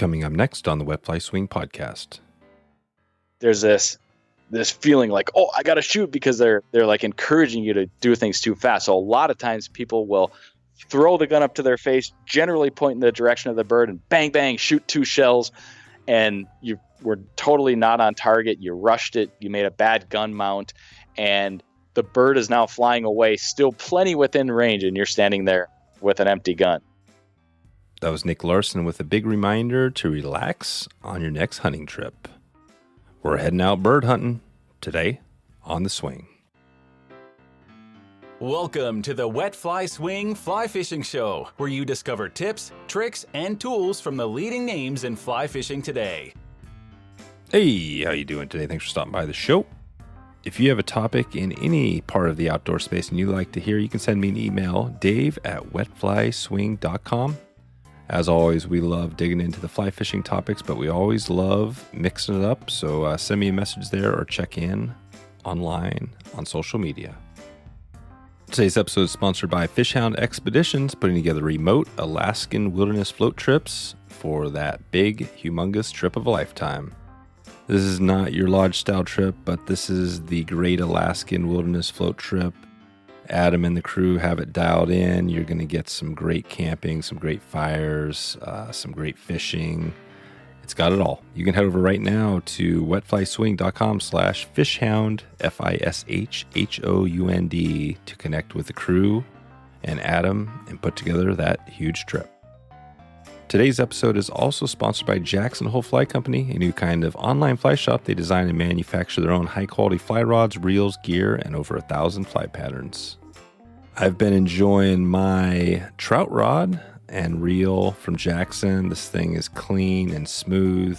Coming up next on the Wet Fly Swing podcast. There's this feeling like, oh, I got to shoot, because they're like encouraging you to do things too fast. So a lot of times people will throw the gun up to their face, generally point in the direction of the bird, and bang, bang, shoot 2 shells. And you were totally not on target. You rushed it. You made a bad gun mount, and the bird is now flying away, still plenty within range, and you're standing there with an empty gun. That was Nick Larson with a big reminder to relax on your next hunting trip. We're heading out bird hunting today on the swing. Welcome to the Wet Fly Swing Fly Fishing Show, where you discover tips, tricks, and tools from the leading names in fly fishing today. Hey, how you doing today? Thanks for stopping by the show. If you have a topic in any part of the outdoor space and you'd like to hear, you can send me an email, dave@wetflyswing.com. As always, we love digging into the fly fishing topics, but we always love mixing it up. So send me a message there or check in online on social media. Today's episode is sponsored by FishHound Expeditions, putting together remote Alaskan wilderness float trips for that big, humongous trip of a lifetime. This is not your lodge-style trip, but this is the Great Alaskan Wilderness Float Trip. Adam and the crew have it dialed in. You're going to get some great camping, some great fires, some great fishing. It's got it all. You can head over right now to wetflyswing.com/fishhound, FISHHOUND, to connect with the crew and Adam and put together that huge trip. Today's episode is also sponsored by Jackson Hole Fly Company, a new kind of online fly shop. They design and manufacture their own high-quality fly rods, reels, gear, and over 1,000 fly patterns. I've been enjoying my trout rod and reel from Jackson. This thing is clean and smooth,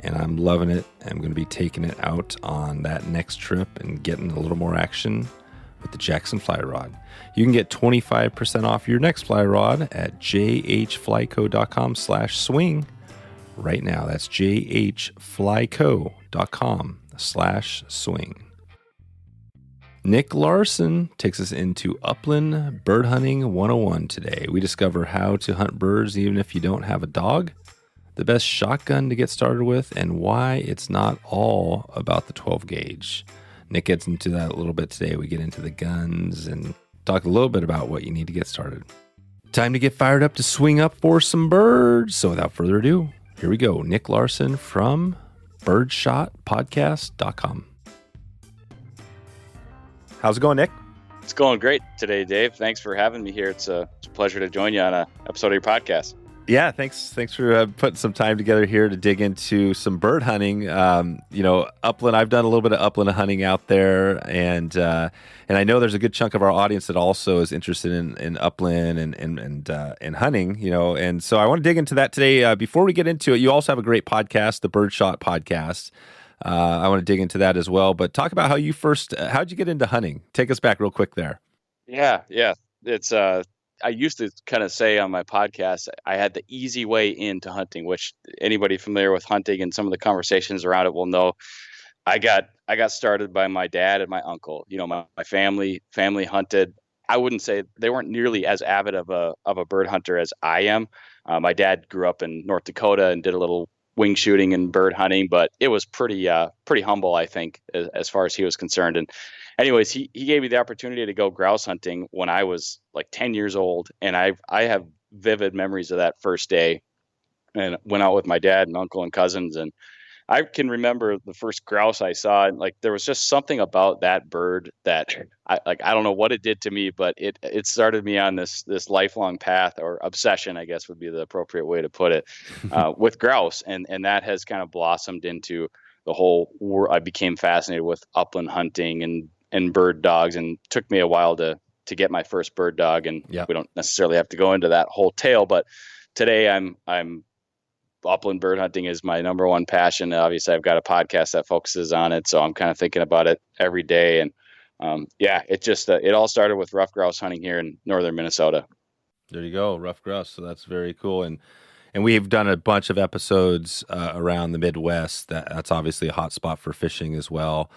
and I'm loving it. I'm going to be taking it out on that next trip and getting a little more action with the Jackson fly rod. You can get 25% off your next fly rod at jhflyco.com/swing right now. That's jhflyco.com/swing. Nick Larson takes us into Upland Bird Hunting 101 today. We discover how to hunt birds even if you don't have a dog, the best shotgun to get started with, and why it's not all about the 12 gauge. Nick gets into that a little bit today. We get into the guns and talk a little bit about what you need to get started. Time to get fired up to swing up for some birds. So without further ado, here we go. Nick Larson from birdshotpodcast.com. How's it going, Nick? It's going great today, Dave. Thanks for having me here. It's a pleasure to join you on an episode of your podcast. Yeah, thanks for putting some time together here to dig into some bird hunting. Upland. I've done a little bit of upland hunting out there, and I know there's a good chunk of our audience that also is interested in upland and hunting. And so I want to dig into that today. Before we get into it, you also have a great podcast, the Birdshot Podcast. I want to dig into that as well. But talk about how'd you get into hunting? Take us back real quick there. Yeah. It's I used to kind of say on my podcast, I had the easy way into hunting, which anybody familiar with hunting and some of the conversations around it will know. I got started by my dad and my uncle. My family hunted. I wouldn't say they weren't nearly as avid of a bird hunter as I am. My dad grew up in North Dakota and did a little wingshooting and bird hunting, but it was pretty humble, I think, as far as he was concerned. And anyways, he gave me the opportunity to go grouse hunting when I was like 10 years old. And I have vivid memories of that first day, and went out with my dad and uncle and cousins. And I can remember the first grouse I saw, and like there was just something about that bird that I don't know what it did to me, but it started me on this lifelong path, or obsession, I guess would be the appropriate way to put it, with grouse, and that has kind of blossomed into the whole world. I became fascinated with upland hunting and bird dogs, and took me a while to get my first bird dog. And we don't necessarily have to go into that whole tale, but today I'm upland bird hunting is my number one passion. Obviously, I've got a podcast that focuses on it, so I'm kind of thinking about it every day. And it all started with ruffed grouse hunting here in northern Minnesota. There you go, ruffed grouse. So that's very cool. And we've done a bunch of episodes around the Midwest. That's obviously a hot spot for fishing as well.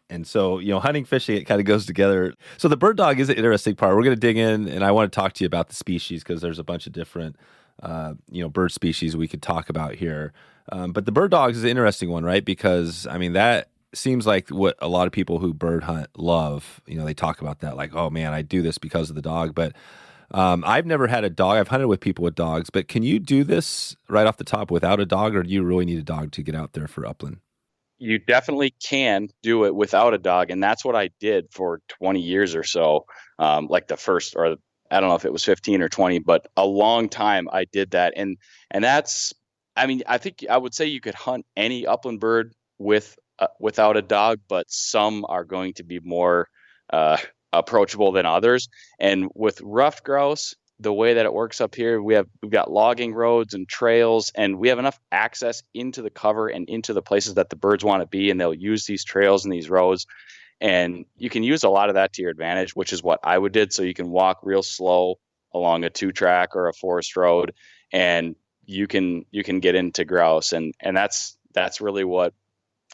And so, hunting, fishing, it kind of goes together. So the bird dog is an interesting part. We're going to dig in, and I want to talk to you about the species, because there's a bunch of different bird species we could talk about here. But the bird dogs is an interesting one, right? Because I mean, that seems like what a lot of people who bird hunt love. They talk about that, like, oh man, I do this because of the dog. But I've never had a dog. I've hunted with people with dogs, but can you do this right off the top without a dog, or do you really need a dog to get out there for upland? You definitely can do it without a dog, and that's what I did for 20 years or so. Like the first, or I don't know if it was 15 or 20, but a long time I did that, and that's. I mean, I think I would say you could hunt any upland bird without a dog, but some are going to be more approachable than others. And with ruffed grouse, the way that it works up here, we've got logging roads and trails, and we have enough access into the cover and into the places that the birds want to be, and they'll use these trails and these roads. And you can use a lot of that to your advantage, which is what I would did. So you can walk real slow along a 2-track or a forest road, and you can get into grouse, and that's really what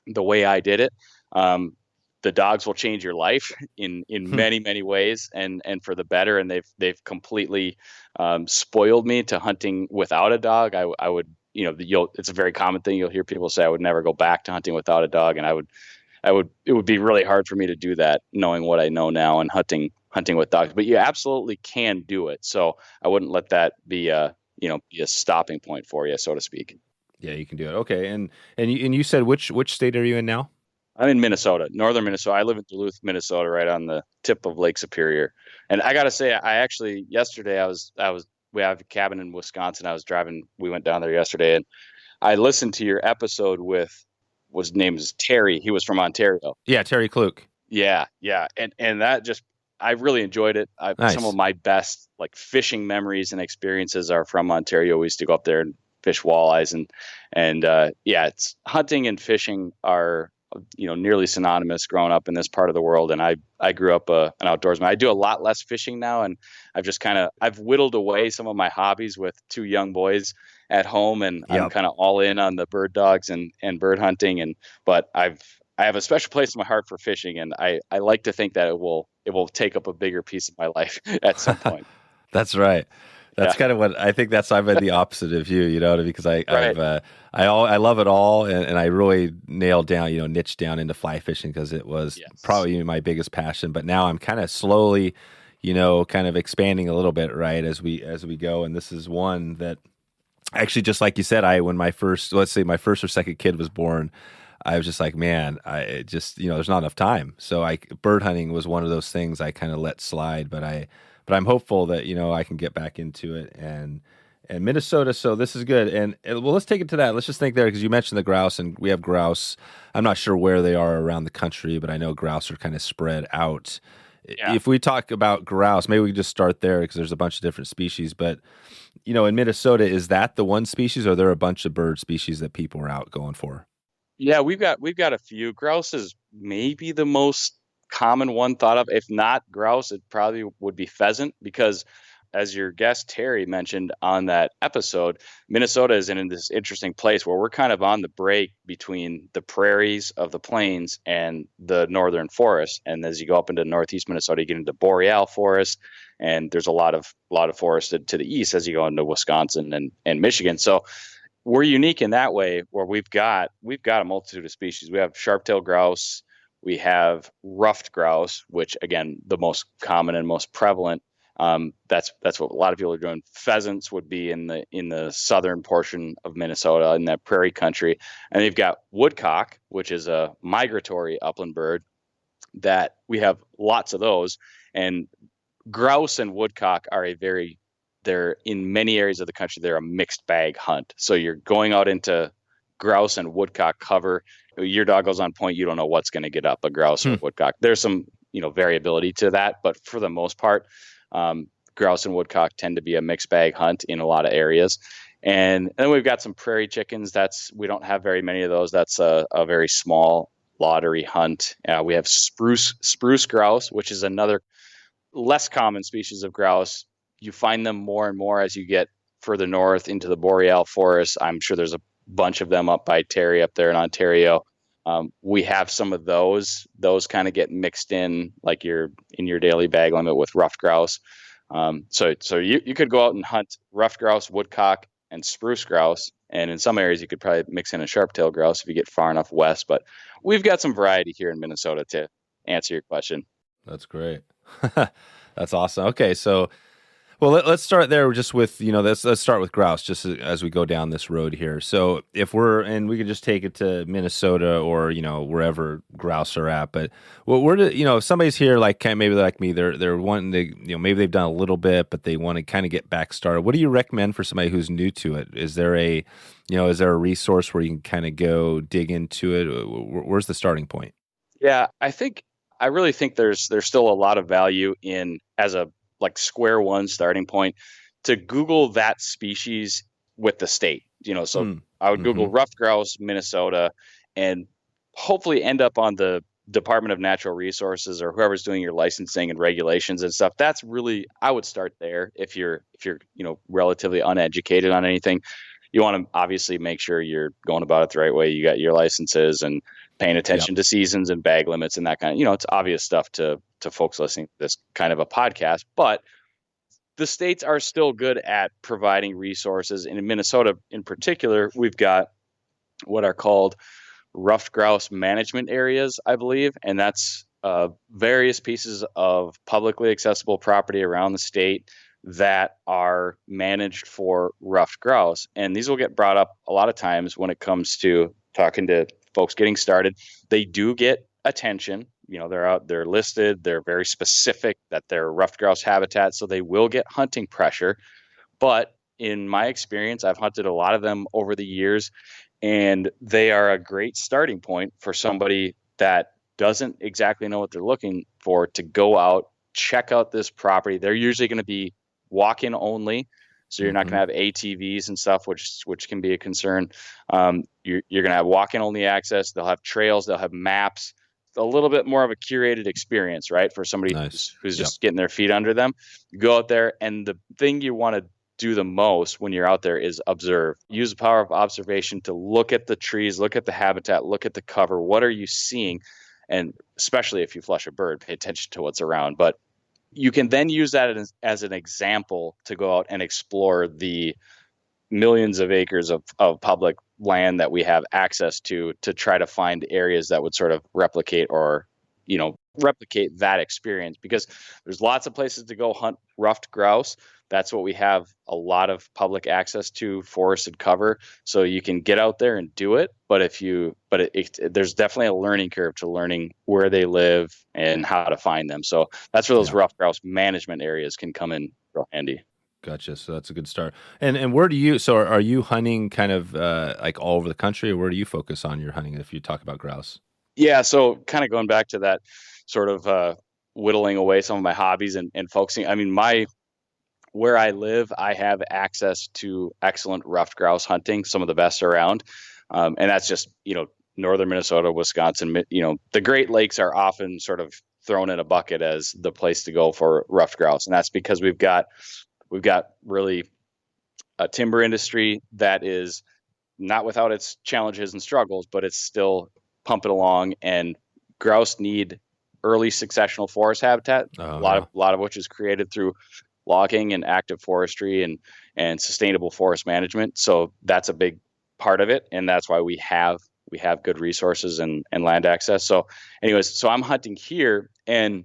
the way I did it. The dogs will change your life in many, many ways, and for the better. And they've completely spoiled me to hunting without a dog. I would, it's a very common thing. You'll hear people say, I would never go back to hunting without a dog. And it would be really hard for me to do that, knowing what I know now and hunting with dogs. But you absolutely can do it. So I wouldn't let that be be a stopping point for you, so to speak. Yeah, you can do it. Okay. And you said which state are you in now? I'm in Minnesota, northern Minnesota. I live in Duluth, Minnesota, right on the tip of Lake Superior. And I got to say, yesterday we have a cabin in Wisconsin. We went down there yesterday, and I listened to your episode his name is Terry. He was from Ontario. Yeah, Terry Kluke. Yeah. And that I really enjoyed it. Nice. Some of my best fishing memories and experiences are from Ontario. We used to go up there and fish walleyes, and it's hunting and fishing are nearly synonymous growing up in this part of the world. And I grew up an outdoorsman. I do a lot less fishing now, and I've whittled away some of my hobbies with 2 young boys at home, and yep. I'm kind of all in on the bird dogs and bird hunting, but I have a special place in my heart for fishing, and I like to think that it will take up a bigger piece of my life at some point. That's right. That's kind of what I think. I'm the opposite of you, because I love it all, and I really nailed down, niche down into fly fishing because it was probably my biggest passion. But now I'm kind of slowly, kind of expanding a little bit, right, as we go. And this is one that actually, just like you said, when my first or second kid was born, I was just like, man, there's not enough time. So bird hunting was one of those things I kind of let slide, but I'm hopeful that, I can get back into it and Minnesota. So this is good. And well, let's take it to that. Let's just think there, because you mentioned the grouse, and we have grouse. I'm not sure where they are around the country, but I know grouse are kind of spread out. Yeah. If we talk about grouse, maybe we can just start there, because there's a bunch of different species. But, in Minnesota, is that the one species, or are there a bunch of bird species that people are out going for? Yeah, we've got a few. Grouse is maybe the most common one thought of. If not grouse, it probably would be pheasant, because as your guest Terry mentioned on that episode, Minnesota is in this interesting place where we're kind of on the break between the prairies of the plains and the northern forest. And as you go up into northeast Minnesota, you get into boreal forest, and there's a lot of forest to the east as you go into Wisconsin and Michigan. So we're unique in that way, where we've got a multitude of species. We have sharp-tailed grouse, we have ruffed grouse, which again, the most common and most prevalent. That's what a lot of people are doing. Pheasants would be in the southern portion of Minnesota, in that prairie country. And you've got woodcock, which is a migratory upland bird that we have lots of those. And grouse and woodcock are they're in many areas of the country, they're a mixed bag hunt. So you're going out into grouse and woodcock cover. Your dog goes on point, you don't know what's going to get up, a grouse or a woodcock. There's some, variability to that, but for the most part, grouse and woodcock tend to be a mixed bag hunt in a lot of areas. And then we've got some prairie chickens. We don't have very many of those. That's a very small lottery hunt. We have spruced grouse, which is another less common species of grouse. You find them more and more as you get further north into the boreal forest. I'm sure there's a bunch of them up by Terry up there in Ontario. We have some of those kind of get mixed in, like in your daily bag limit with ruffed grouse. So you could go out and hunt ruffed grouse, woodcock, and spruce grouse. And in some areas, you could probably mix in a sharp-tailed grouse if you get far enough west. But we've got some variety here in Minnesota to answer your question. That's great. That's awesome. Okay, so well, let's start there just with, let's start with grouse just as we go down this road here. So and we could just take it to Minnesota or, wherever grouse are at, but if somebody's here, like maybe like me, they're wanting to, maybe they've done a little bit, but they want to kind of get back started. What do you recommend for somebody who's new to it? Is there a resource where you can kind of go dig into it? Where's the starting point? Yeah, I really think there's still a lot of value in, as a square one starting point, to Google that species with the state, so I would Google ruffed grouse, Minnesota, and hopefully end up on the Department of Natural Resources or whoever's doing your licensing and regulations and stuff. That's really, I would start there. If you're relatively uneducated on anything, you want to obviously make sure you're going about it the right way. You got your licenses and paying attention to seasons and bag limits and that kind of, it's obvious stuff to folks listening to this kind of a podcast, but the states are still good at providing resources. And in Minnesota in particular, we've got what are called Ruffed Grouse Management Areas, I believe. And that's various pieces of publicly accessible property around the state that are managed for ruffed grouse. And these will get brought up a lot of times when it comes to talking to folks getting started. They do get attention. They're listed, they're very specific that they're ruffed grouse habitat, so they will get hunting pressure. But in my experience, I've hunted a lot of them over the years, and they are a great starting point for somebody that doesn't exactly know what they're looking for to go out, check out this property. They're usually going to be walk-in only, so you're not going to have ATVs and stuff, which can be a concern. You're going to have walk-in only access. They'll have trails, they'll have maps. A little bit more of a curated experience, right? For somebody who's just getting their feet under them. You go out there, and the thing you want to do the most when you're out there is observe. Use the power of observation to look at the trees, look at the habitat, look at the cover. What are you seeing? And especially if you flush a bird, pay attention to what's around. But you can then use that as an example to go out and explore the millions of acres of public land that we have access to try to find areas that would sort of replicate that experience, because there's lots of places to go hunt ruffed grouse. That's what we have a lot of public access to, forested cover, so you can get out there and do it. But there's definitely a learning curve to learning where they live and how to find them. So that's where those ruffed grouse management areas can come in real handy. Gotcha. So that's a good start. And where do you, so are you hunting kind of like all over the country, or where do you focus on your hunting if you talk about grouse? Yeah. So kind of going back to that sort of whittling away some of my hobbies and focusing, I mean, where I live, I have access to excellent ruffed grouse hunting, some of the best around. And that's just, northern Minnesota, Wisconsin, the Great Lakes are often sort of thrown in a bucket as the place to go for ruffed grouse. And that's because we've got really a timber industry that is not without its challenges and struggles, but it's still pumping along, and grouse need early successional forest habitat, a lot of which is created through logging and active forestry and sustainable forest management. So that's a big part of it. And that's why we have good resources and land access. So anyways, so I'm hunting here, and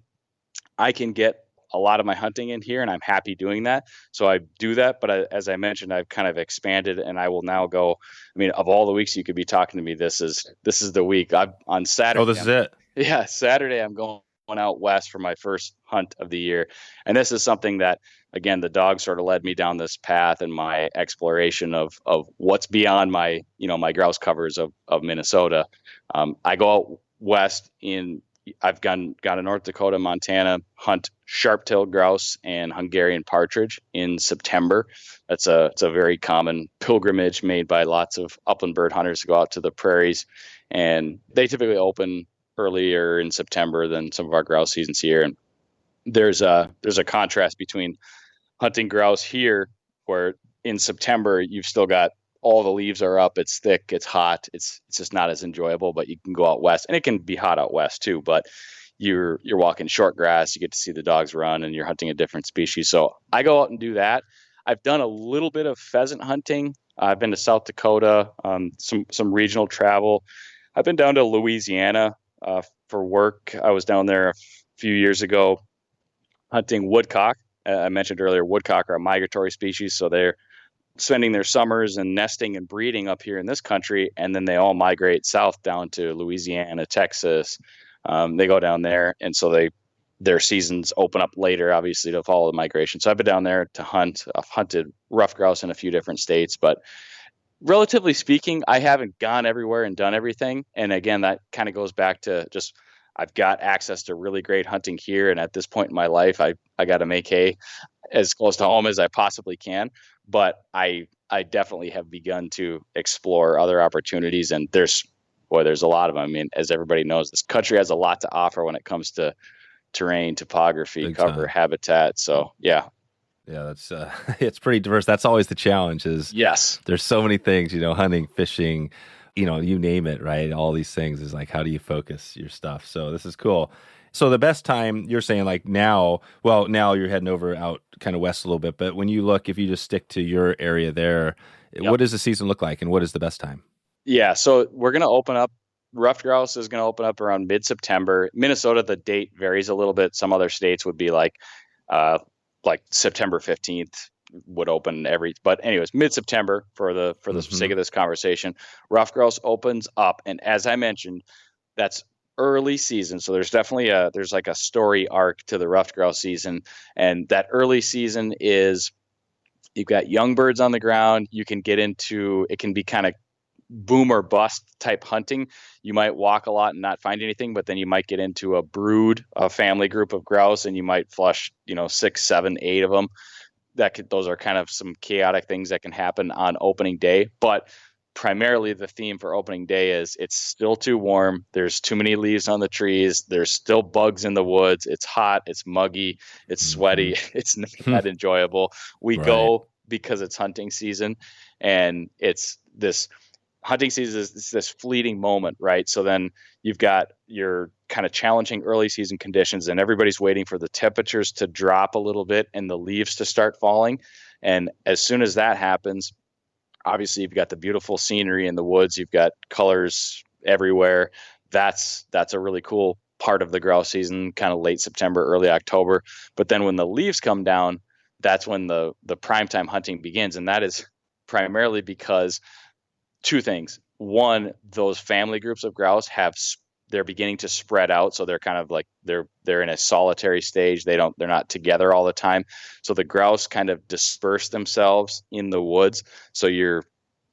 I can get a lot of my hunting in here, and I'm happy doing that. So I do that. But as I mentioned, I've kind of expanded, and I will now go. I mean, of all the weeks you could be talking to me, this is the week. On Saturday. Oh, this is it. Yeah, Saturday I'm going out west for my first hunt of the year, and this is something that, again, the dog sort of led me down this path, and my exploration of what's beyond my my grouse covers of Minnesota. I go out west I've gone to North Dakota, Montana, hunt sharp-tailed grouse and Hungarian partridge in September. It's a very common pilgrimage made by lots of upland bird hunters to go out to the prairies, and they typically open earlier in September than some of our grouse seasons here. And there's a contrast between hunting grouse here, where in September you've still got all the leaves are up, it's thick, it's hot, it's just not as enjoyable. But you can go out west, and it can be hot out west too, but you're walking short grass, you get to see the dogs run, and you're hunting a different species. So I go out and do that. I've done a little bit of pheasant hunting. I've been to South Dakota, some regional travel. I've been down to Louisiana for work. I was down there a few years ago hunting woodcock. I mentioned earlier, woodcock are a migratory species, so they're spending their summers and nesting and breeding up here in this country, and then they all migrate south down to Louisiana, Texas. They go down there, and so their seasons open up later, obviously, to follow the migration. So I've been down there to hunt. I've hunted ruffed grouse in a few different states, but relatively speaking, I haven't gone everywhere and done everything. And again, that kind of goes back to just I've got access to really great hunting here, and at this point in my life, I got to make hay as close to home as I possibly can. But I definitely have begun to explore other opportunities, and there's a lot of them. I mean, as everybody knows, this country has a lot to offer when it comes to terrain, topography, Big cover, time. habitat. So yeah, that's it's pretty diverse. That's always the challenge. Is yes, there's so many things, hunting, fishing, you name it, right? All these things is like, how do you focus your stuff? So this is cool. So the best time, you're saying like now you're heading over out kind of west a little bit, but when you look, if you just stick to your area there, What does the season look like, and what is the best time? Yeah, so we're going to open up. Ruffed grouse is going to open up around mid-September. Minnesota, the date varies a little bit. Some other states would be like September 15th would open but anyways, mid-September for the sake of this conversation. Ruffed grouse opens up, and as I mentioned, that's early season. So there's definitely there's like a story arc to the ruffed grouse season, and that early season is you've got young birds on the ground. You can get into it can be kind of boom or bust type hunting. You might walk a lot and not find anything, but then you might get into a family group of grouse, and you might flush 6, 7, 8 of them. Those are kind of some chaotic things that can happen on opening day. But primarily the theme for opening day is it's still too warm. There's too many leaves on the trees. There's still bugs in the woods. It's hot. It's muggy. It's sweaty. It's not that enjoyable. We go because it's hunting season, and it's this hunting season is this fleeting moment, right? So then you've got your kind of challenging early season conditions, and everybody's waiting for the temperatures to drop a little bit and the leaves to start falling. And as soon as that happens, obviously you've got the beautiful scenery in the woods. You've got colors everywhere. That's a really cool part of the grouse season, kind of late September, early October. But then when the leaves come down, that's when the primetime hunting begins. And that is primarily because two things. One, those family groups of grouse they're beginning to spread out. So they're kind of like they're in a solitary stage. They're not together all the time. So the grouse kind of disperse themselves in the woods. So you're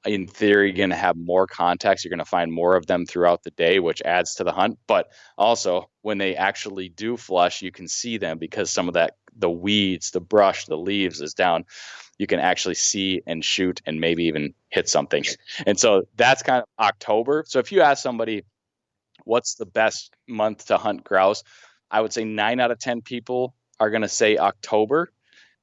in theory going to have more contacts. You're going to find more of them throughout the day, which adds to the hunt. But also when they actually do flush, you can see them because some of the weeds, the brush, the leaves is down. You can actually see and shoot and maybe even hit something. And so that's kind of October. So if you ask somebody, what's the best month to hunt grouse? I would say 9 out of 10 people are going to say October.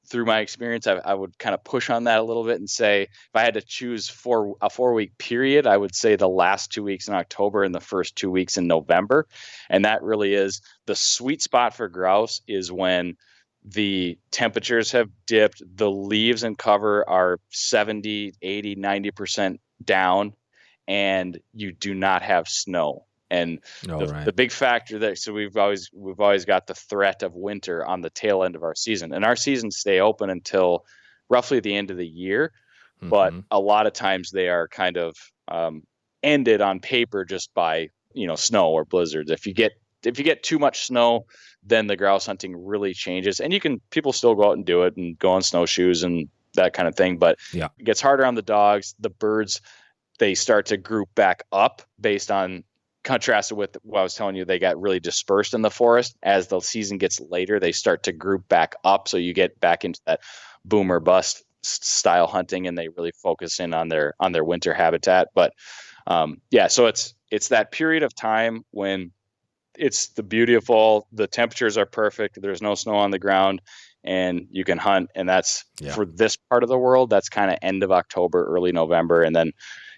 Through my experience, I would kind of push on that a little bit and say, if I had to choose for a 4-week period, I would say the last 2 weeks in October and the first 2 weeks in November. And that really is the sweet spot for grouse, is when the temperatures have dipped, the leaves and cover are 70, 80, 90% down, and you do not have snow. And the big factor there, so we've always got the threat of winter on the tail end of our season, and our seasons stay open until roughly the end of the year. But a lot of times they are kind of ended on paper just by snow or blizzards. If you get too much snow, then the grouse hunting really changes, and people still go out and do it and go on snowshoes and that kind of thing. But it gets harder on the dogs. The birds, they start to group back up based on, contrasted with what I was telling you, they got really dispersed in the forest. As the season gets later, they start to group back up. So you get back into that boom or bust style hunting, and they really focus in on their winter habitat. But so it's that period of time when it's the beautiful, the temperatures are perfect, there's no snow on the ground, and you can hunt. And that's for this part of the world, that's kind of end of October, early November. And then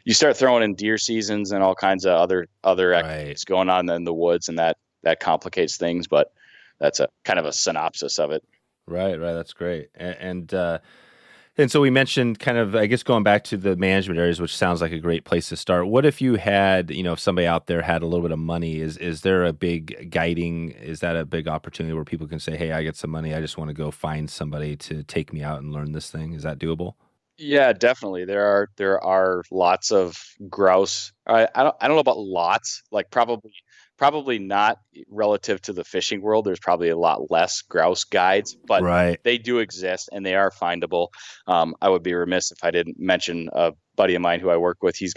you start throwing in deer seasons and all kinds of other activities going on in the woods, and that complicates things, but that's a kind of a synopsis of it. Right. That's great. And so we mentioned kind of, I guess, going back to the management areas, which sounds like a great place to start. What if you had, if somebody out there had a little bit of money, is there a big guiding, is that a big opportunity where people can say, hey, I get some money, I just want to go find somebody to take me out and learn this thing? Is that doable? Yeah, definitely. There are lots of grouse. I don't know about lots, like probably not relative to the fishing world. There's probably a lot less grouse guides, but right. They do exist and they are findable. I would be remiss if I didn't mention a buddy of mine who I work with. He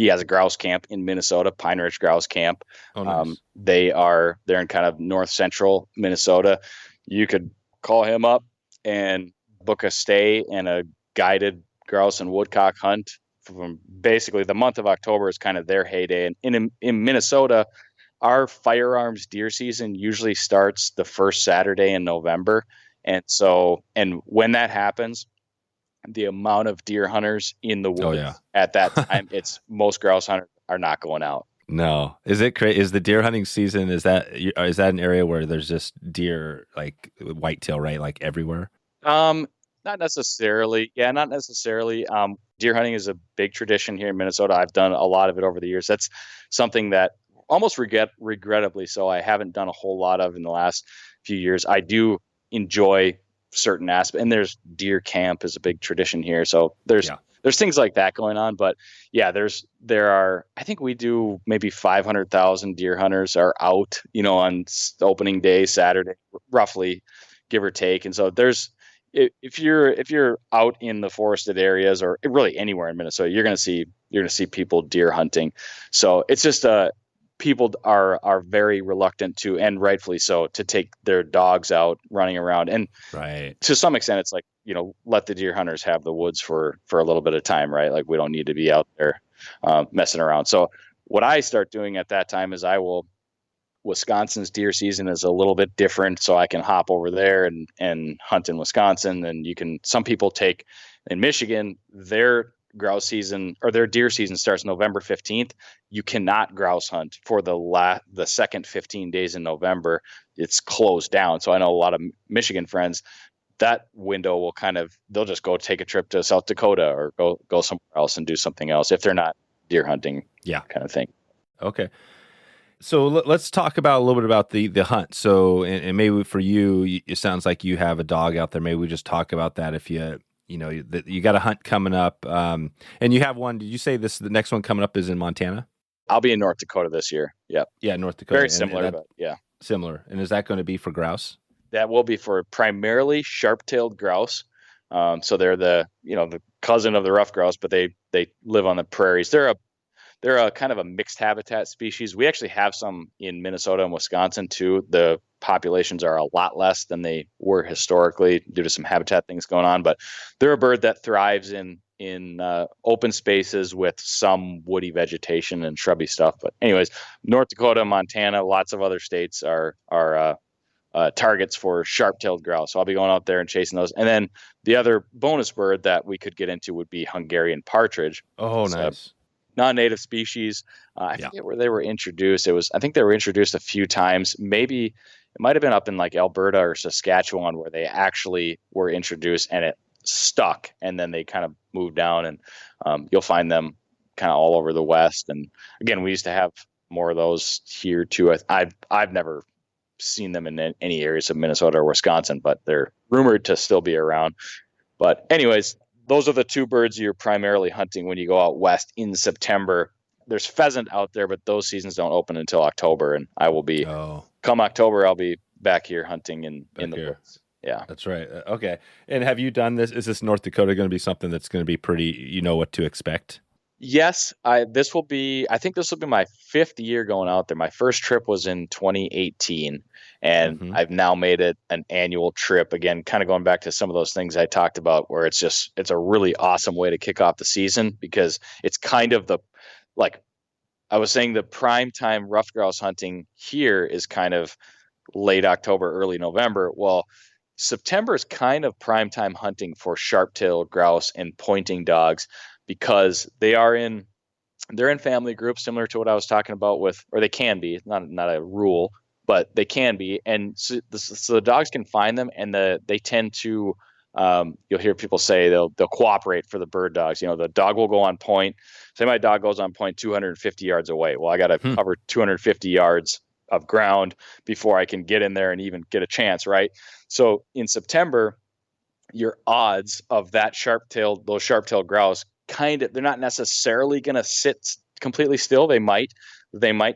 has a grouse camp in Minnesota, Pineridge Grouse Camp. Oh, nice. They're in kind of north central Minnesota. You could call him up and book a stay and a guided grouse and woodcock hunt from basically the month of October is kind of their heyday. And in Minnesota, our firearms deer season usually starts the first Saturday in November. And when that happens, the amount of deer hunters in the woods at that time, most grouse hunters are not going out. No. Is it crazy? Is the deer hunting season, is that an area where there's just deer, like whitetail, right? Like everywhere? Not necessarily. Yeah, not necessarily. Deer hunting is a big tradition here in Minnesota. I've done a lot of it over the years. That's something that almost regrettably so I haven't done a whole lot of in the last few years. I do enjoy certain aspects, and there's deer camp is a big tradition here. So there's things like that going on. But yeah, I think we do maybe 500,000 deer hunters are out, on opening day, Saturday, roughly, give or take. And so if you're out in the forested areas or really anywhere in Minnesota, you're going to see people deer hunting. So it's just people are very reluctant to, and rightfully so, to take their dogs out running around. And to some extent, it's like, let the deer hunters have the woods for a little bit of time, right? Like we don't need to be out there messing around. So what I start doing at that time is Wisconsin's deer season is a little bit different, so I can hop over there and hunt in Wisconsin. And some people take in Michigan, their grouse season or their deer season starts November 15th. You cannot grouse hunt for the second 15 days in November. It's closed down. So I know a lot of Michigan friends, that window will they'll just go take a trip to South Dakota or go somewhere else and do something else if they're not deer hunting, kind of thing. Okay. So let's talk about a little bit about the hunt. So, and maybe for you, it sounds like you have a dog out there. Maybe we just talk about that. If you got a hunt coming up, and you have one. Did you say the next one coming up is in Montana? I'll be in North Dakota this year. Yep. Yeah, North Dakota. Very similar, but yeah, similar. And is that going to be for grouse? That will be for primarily sharp-tailed grouse. So they're the cousin of the ruffed grouse, but they live on the prairies. They're a kind of a mixed habitat species. We actually have some in Minnesota and Wisconsin too. The populations are a lot less than they were historically due to some habitat things going on, but they're a bird that thrives in open spaces with some woody vegetation and shrubby stuff. But anyways, North Dakota, Montana, lots of other states are targets for sharp-tailed grouse. So I'll be going out there and chasing those. And then the other bonus bird that we could get into would be Hungarian partridge. Oh, nice. Non-native species. I forget where they were introduced. I think they were introduced a few times. Maybe it might have been up in like Alberta or Saskatchewan where they actually were introduced and it stuck, and then they kind of moved down, and you'll find them kind of all over the West. And again, we used to have more of those here too. I've never seen them in any areas of Minnesota or Wisconsin, but they're rumored to still be around. But anyways, those are the two birds you're primarily hunting when you go out west in September. There's pheasant out there, but those seasons don't open until October, and I will be come October. I'll be back here hunting in the woods. Yeah, that's right. Okay. And have you done this? Is this North Dakota going to be something that's going to be pretty? You know what to expect? Yes, I think this will be my 5th year going out there. My first trip was in 2018, and I've now made it an annual trip. Again, kind of going back to some of those things I talked about, where it's a really awesome way to kick off the season, because it's kind of I was saying, the prime time ruffed grouse hunting here is kind of late October, early November. Well, September is kind of prime time hunting for sharp-tailed grouse and pointing dogs, because they're in family groups similar to what I was talking about with, or they can be, not a rule, but they can be. And so the dogs can find them, and they tend to, you'll hear people say they'll cooperate for the bird dogs. The dog will go on point. Say my dog goes on point 250 yards away. Well, I got to cover 250 yards of ground before I can get in there and even get a chance, right? So in September, your odds of those sharp-tailed grouse they're not necessarily going to sit completely still. They might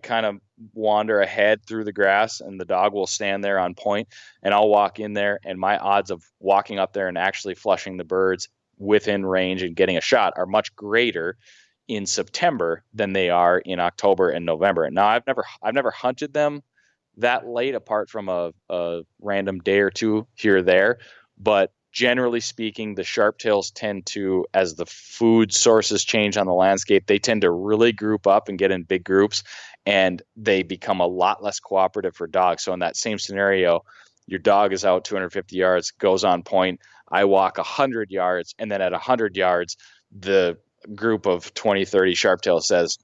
kind of wander ahead through the grass, and the dog will stand there on point, and I'll walk in there, and my odds of walking up there and actually flushing the birds within range and getting a shot are much greater in September than they are in October and November. Now, I've never hunted them that late, apart from a random day or two here or there, but generally speaking, the sharptails tend to, as the food sources change on the landscape, they tend to really group up and get in big groups, and they become a lot less cooperative for dogs. So in that same scenario, your dog is out 250 yards, goes on point, I walk 100 yards, and then at 100 yards, the group of 20, 30 sharptails says,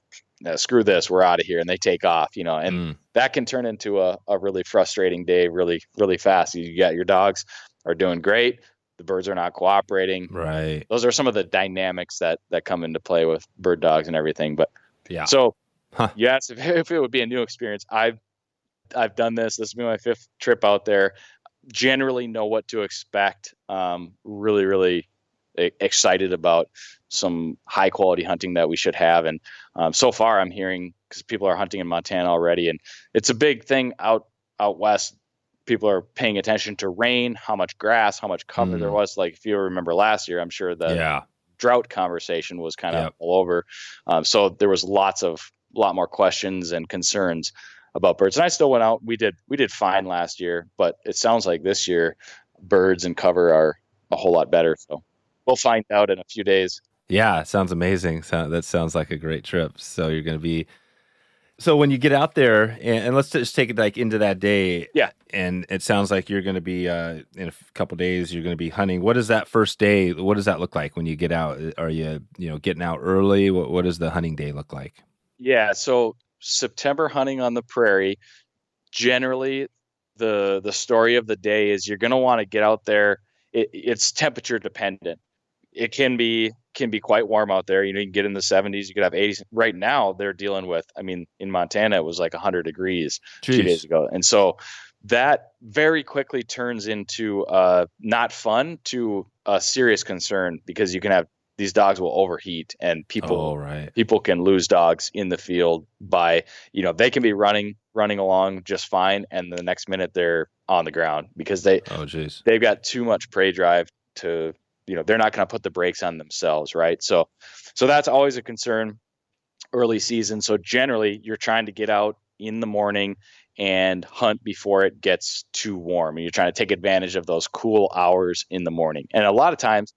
screw this, we're out of here, and they take off, and that can turn into a really frustrating day really, really fast. You got your dogs are doing great, the birds are not cooperating. Right. Those are some of the dynamics that come into play with bird dogs and everything. But yeah. So yes, if it would be a new experience, I've done this. This will be my 5th trip out there. Generally know what to expect. Really, really excited about some high quality hunting that we should have. And so far I'm hearing, because people are hunting in Montana already, and it's a big thing out west. People are paying attention to rain, how much grass, how much cover there was. Like if you remember last year, I'm sure the drought conversation was kind of all over. So there was a lot more questions and concerns about birds. And I still went out. We did fine last year, but it sounds like this year birds and cover are a whole lot better. So we'll find out in a few days. Yeah, sounds amazing. That sounds like a great trip. So you're going to be. So when you get out there, and let's just take it like into that day. Yeah. And it sounds like you're going to be in a couple days. You're going to be hunting. What is that first day? What does that look like when you get out? Are you getting out early? What does the hunting day look like? Yeah. So September hunting on the prairie. Generally, the story of the day is you're going to want to get out there. It's temperature dependent. It can be quite warm out there. You can get in the 70s. You could have 80s. Right now, they're dealing with, in Montana, it was like 100 degrees 2 days ago. And so that very quickly turns into not fun to a serious concern, because you can have these dogs will overheat, and people can lose dogs in the field by, they can be running along just fine, and the next minute they're on the ground because they've got too much prey drive to, they're not going to put the brakes on themselves. Right. So that's always a concern early season. So generally you're trying to get out in the morning and hunt before it gets too warm. And you're trying to take advantage of those cool hours in the morning. And a lot of times,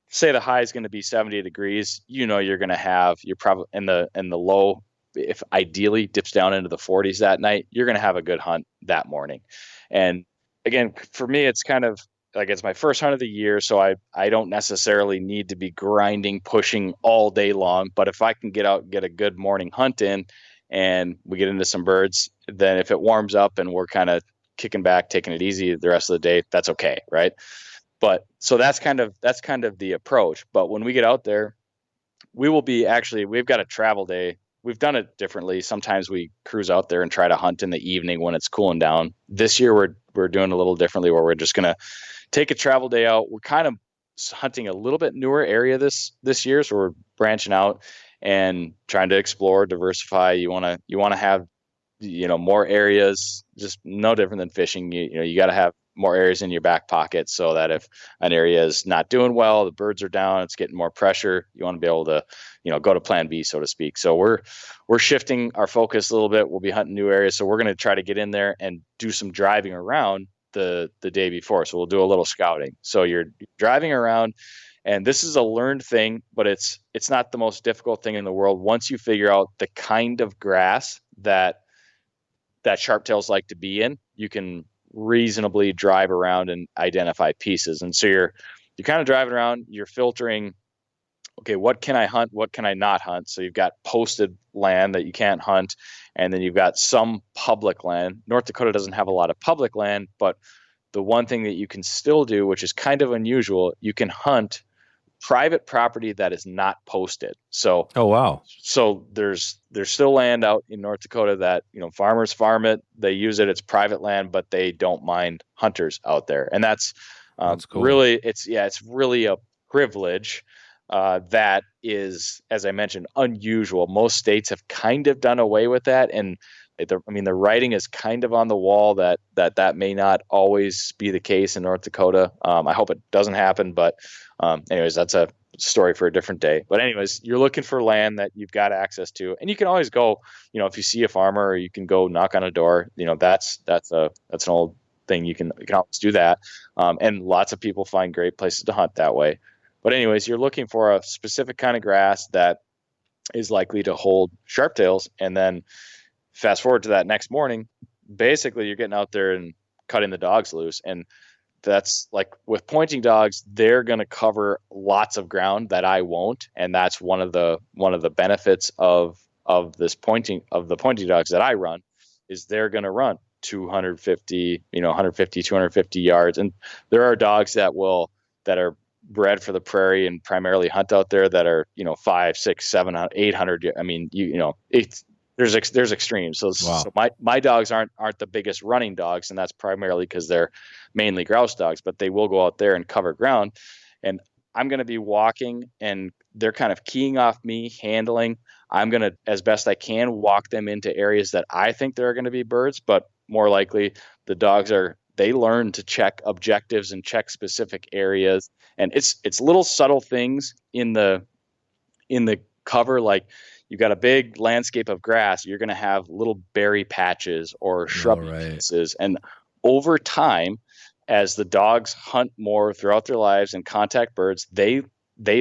say the high is going to be 70 degrees, you're going to have, you're probably in the low, if ideally dips down into the 40s that night, you're going to have a good hunt that morning. And again, for me, it's kind of, like it's my first hunt of the year, so I don't necessarily need to be grinding, pushing all day long. But if I can get out and get a good morning hunt in, and we get into some birds, then if it warms up and we're kind of kicking back, taking it easy the rest of the day, that's okay, right? But so that's kind of the approach. But when we get out there, we've got a travel day. We've done it differently. Sometimes we cruise out there and try to hunt in the evening when it's cooling down. This year we're doing a little differently, where we're just gonna take a travel day out. We're kind of hunting a little bit newer area this year, so we're branching out and trying to explore, diversify. You want to have more areas, just no different than fishing. You got to have more areas in your back pocket, so that if an area is not doing well, the birds are down, it's getting more pressure, you want to be able to go to plan B, so to speak. So we're shifting our focus a little bit. We'll be hunting new areas, so we're going to try to get in there and do some driving around the day before. So we'll do a little scouting. So you're driving around, and this is a learned thing, but it's not the most difficult thing in the world once you figure out the kind of grass that sharptails like to be in. You can reasonably drive around and identify pieces. And so you're kind of driving around, you're filtering okay, what can I hunt? What can I not hunt? So you've got posted land that you can't hunt. And then you've got some public land. North Dakota doesn't have a lot of public land, but the one thing that you can still do, which is kind of unusual, you can hunt private property that is not posted. So, oh, wow. So there's still land out in North Dakota that, farmers farm it, they use it, it's private land, but they don't mind hunters out there. And that's cool. Really, it's really a privilege that is, as I mentioned, unusual. Most states have kind of done away with that. And the writing is kind of on the wall that may not always be the case in North Dakota. I hope it doesn't happen, but anyways, that's a story for a different day. But anyways, you're looking for land that you've got access to, and you can always go, if you see a farmer, or you can go knock on a door. That's an old thing. You can always do that. And lots of people find great places to hunt that way. But anyways, you're looking for a specific kind of grass that is likely to hold sharptails, and then fast forward to that next morning, basically you're getting out there and cutting the dogs loose. And that's like with pointing dogs, they're going to cover lots of ground that I won't. And that's one of the benefits of the pointing dogs that I run, is they're going to run 250, 250 yards. And there are dogs that are bred for the prairie and primarily hunt out there that are, 500, 600, 700, 800. I mean, there's extremes. So, wow. So my dogs aren't the biggest running dogs, and that's primarily because they're mainly grouse dogs, but they will go out there and cover ground. And I'm going to be walking, and they're kind of keying off me, handling. I'm going to, as best I can, walk them into areas that I think there are going to be birds, but more likely the dogs they learn to check objectives and check specific areas. And it's little subtle things in the cover, like you've got a big landscape of grass, you're going to have little berry patches or shrub pieces. And over time, as the dogs hunt more throughout their lives and contact birds, they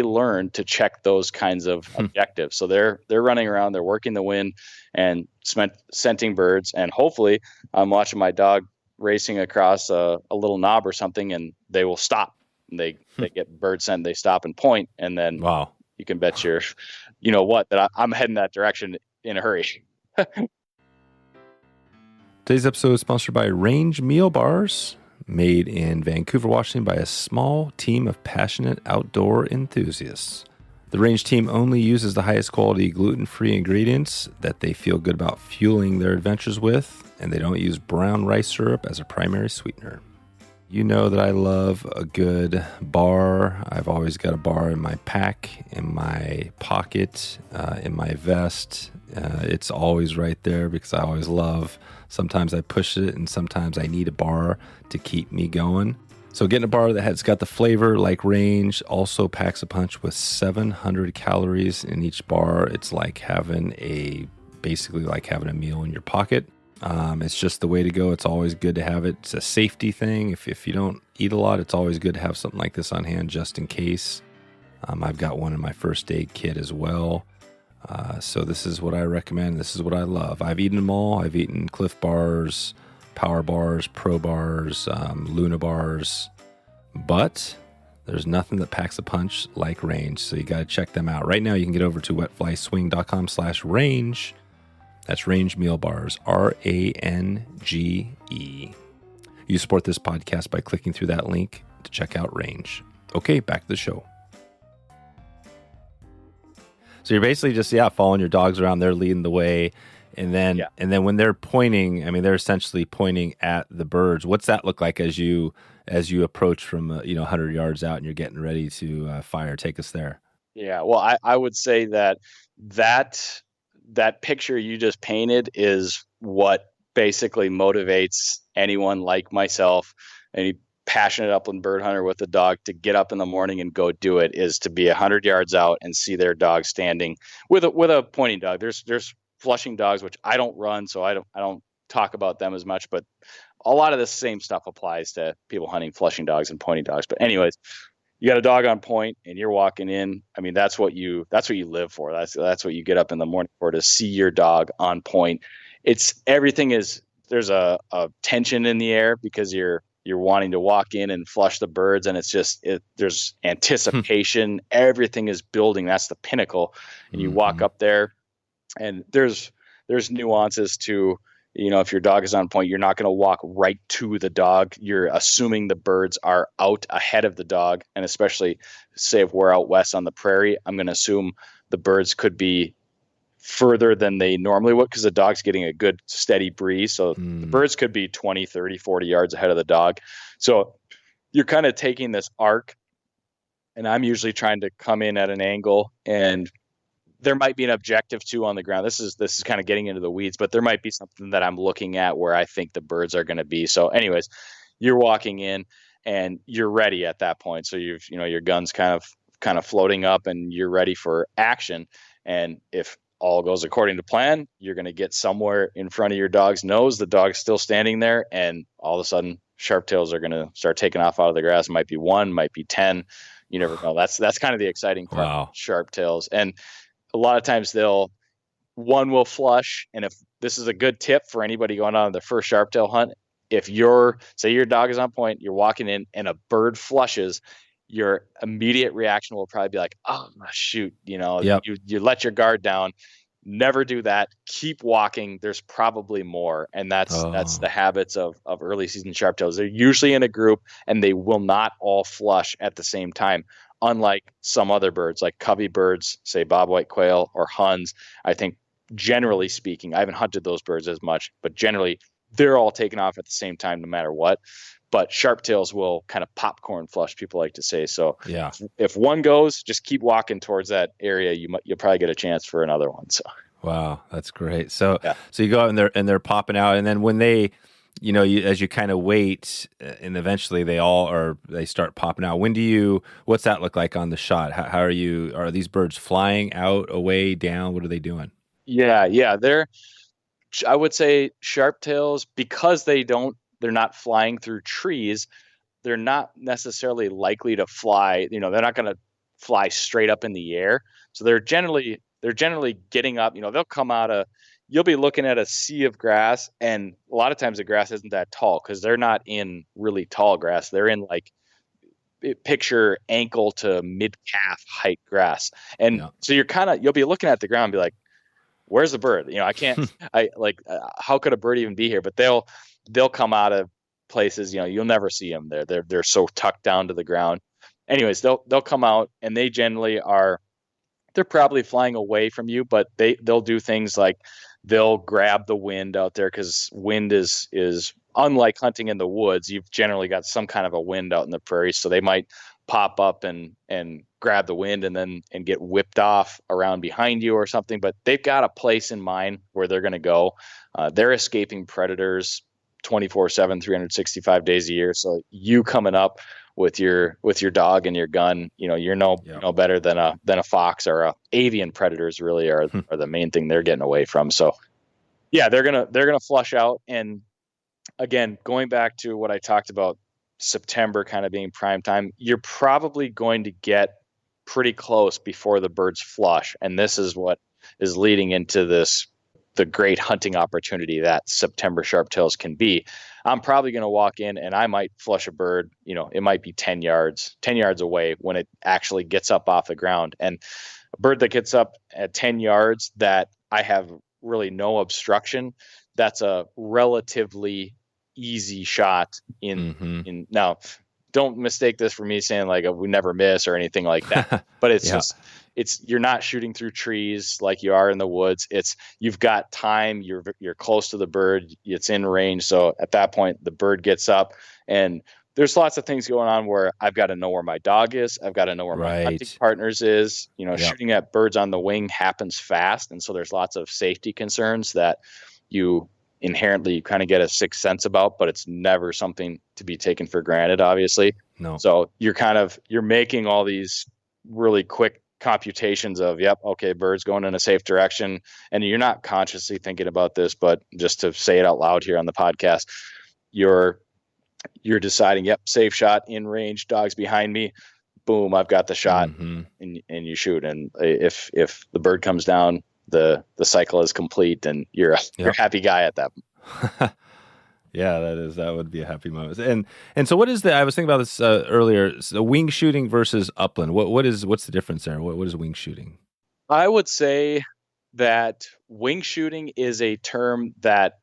learn to check those kinds of objectives. So they're running around, they're working the wind and scenting birds. And hopefully I'm watching my dog racing across a little knob or something, and they will stop. And they get bird scent, they stop and point, and then wow, you can bet that I'm heading that direction in a hurry. Today's episode is sponsored by Range Meal Bars, made in Vancouver, Washington by a small team of passionate outdoor enthusiasts. The Range team only uses the highest quality gluten-free ingredients that they feel good about fueling their adventures with, and they don't use brown rice syrup as a primary sweetener. You know that I love a good bar. I've always got a bar in my pack, in my pocket, in my vest. It's always right there because I always love. Sometimes I push it, and sometimes I need a bar to keep me going. So getting a bar that has got the flavor like Range, also packs a punch with 700 calories in each bar. It's basically like having a meal in your pocket. It's just the way to go. It's always good to have it. It's a safety thing. If you don't eat a lot, it's always good to have something like this on hand just in case. I've got one in my first aid kit as well. So this is what I recommend. This is what I love. I've eaten them all. I've eaten Cliff bars, Power bars, Pro bars, Luna bars, but there's nothing that packs a punch like Range. So you got to check them out. Right now you can get over to wetflyswing.com/range. That's Range Meal Bars, RANGE. You support this podcast by clicking through that link to check out Range. Okay, back to the show. So you're basically just, following your dogs around. They're leading the way. And then when they're pointing, they're essentially pointing at the birds. What's that look like as you approach from 100 yards out and you're getting ready to fire? Take us there. Yeah, well, I would say that picture you just painted is what basically motivates anyone like myself, any passionate upland bird hunter with a dog, to get up in the morning and go do it, is to be 100 yards out and see their dog standing with a pointing dog. There's flushing dogs, which I don't run, so I don't talk about them as much, but a lot of the same stuff applies to people hunting flushing dogs and pointing dogs. But anyways, you got a dog on point and you're walking in. That's what you live for. That's what you get up in the morning for, to see your dog on point. There's a tension in the air because you're you're wanting to walk in and flush the birds, and it's just there's anticipation. Everything is building. That's the pinnacle. And you walk up there, and there's nuances to, if your dog is on point, you're not going to walk right to the dog. You're assuming the birds are out ahead of the dog. And especially, say if we're out west on the prairie, I'm going to assume the birds could be further than they normally would, because the dog's getting a good steady breeze. So the birds could be 20, 30, 40 yards ahead of the dog. So you're kind of taking this arc, and I'm usually trying to come in at an angle, and there might be an objective too on the ground. This is kind of getting into the weeds, but there might be something that I'm looking at where I think the birds are going to be. So anyways, you're walking in and you're ready at that point. So your gun's kind of floating up and you're ready for action. And if all goes according to plan, you're going to get somewhere in front of your dog's nose. The dog's still standing there, and all of a sudden sharptails are going to start taking off out of the grass. It might be 1, might be 10. You never know. That's kind of the exciting part. Wow. Sharptails. And a lot of times one will flush. And if this is a good tip for anybody going on the first sharptail hunt, if say your dog is on point, you're walking in and a bird flushes, your immediate reaction will probably be like, oh shoot, you let your guard down. Never do that. Keep walking. There's probably more. And that's the habits of early season sharptails. They're usually in a group, and they will not all flush at the same time. Unlike some other birds, like covey birds, say bobwhite quail or huns. I think generally speaking, I haven't hunted those birds as much, but generally they're all taking off at the same time, no matter what. But sharptails will kind of popcorn flush, people like to say. So yeah, if one goes, just keep walking towards that area. You'll probably get a chance for another one. So wow, that's great. So so you go out and they're popping out, and then when they, as you kind of wait, and eventually they start popping out. What's that look like on the shot? How are these birds flying out, away, down? What are they doing? Yeah. I would say sharptails, because they're not flying through trees, they're not necessarily likely to fly. They're not going to fly straight up in the air. So they're generally getting up. They'll come you'll be looking at a sea of grass, and a lot of times the grass isn't that tall because they're not in really tall grass. They're in picture ankle to mid calf height grass. And so you'll be looking at the ground and be like, where's the bird? How could a bird even be here? But they'll come out of places, you'll never see them there. They're so tucked down to the ground. Anyways, they'll come out, and they generally they're probably flying away from you, but they'll do things like they'll grab the wind out there, because wind is unlike hunting in the woods. You've generally got some kind of a wind out in the prairie. So they might pop up and grab the wind and get whipped off around behind you or something, but they've got a place in mind where they're going to go. They're escaping predators 24/7, 365 days a year. So you coming up with your dog and your gun, you're no better than a fox or avian predators really are the main thing they're getting away from. So yeah, they're going to flush out. And again, going back to what I talked about, September kind of being prime time, you're probably going to get pretty close before the birds flush. And this is what is leading into the great hunting opportunity that September sharptails can be. I'm probably going to walk in and I might flush a bird, it might be 10 yards away when it actually gets up off the ground. And a bird that gets up at 10 yards that I have really no obstruction, that's a relatively easy shot in now. Don't mistake this for me saying we never miss or anything like that, but it's you're not shooting through trees like you are in the woods. You've got time, you're close to the bird, it's in range. So at that point the bird gets up, and there's lots of things going on where I've got to know where my dog is. I've got to know where my hunting partners is. Shooting at birds on the wing happens fast. And so there's lots of safety concerns that you inherently kind of get a sixth sense about, but it's never something to be taken for granted, obviously. No. So you're making all these really quick computations of, bird's going in a safe direction. And you're not consciously thinking about this, but just to say it out loud here on the podcast, you're deciding, safe shot, in range, dog's behind me, boom, I've got the shot, and you shoot. And if the bird comes down, the cycle is complete, and you're a happy guy at that. Yeah, that would be a happy moment. And so what is I was thinking about this earlier, so wing shooting versus upland. What's the difference there? What is wing shooting? I would say that wing shooting is a term that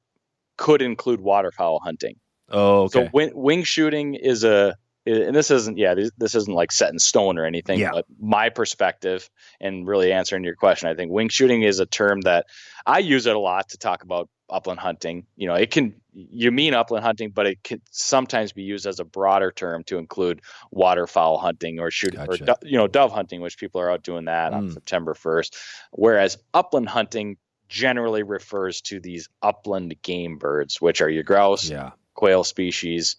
could include waterfowl hunting. Oh, okay. So wing shooting is and this isn't like set in stone or anything, but my perspective and really answering your question, I think wing shooting is a term that I use it a lot to talk about upland hunting. You mean upland hunting, but it can sometimes be used as a broader term to include waterfowl hunting or shooting, Gotcha. or dove hunting, which people are out doing that on September 1st. Whereas upland hunting generally refers to these upland game birds, which are your grouse, quail species,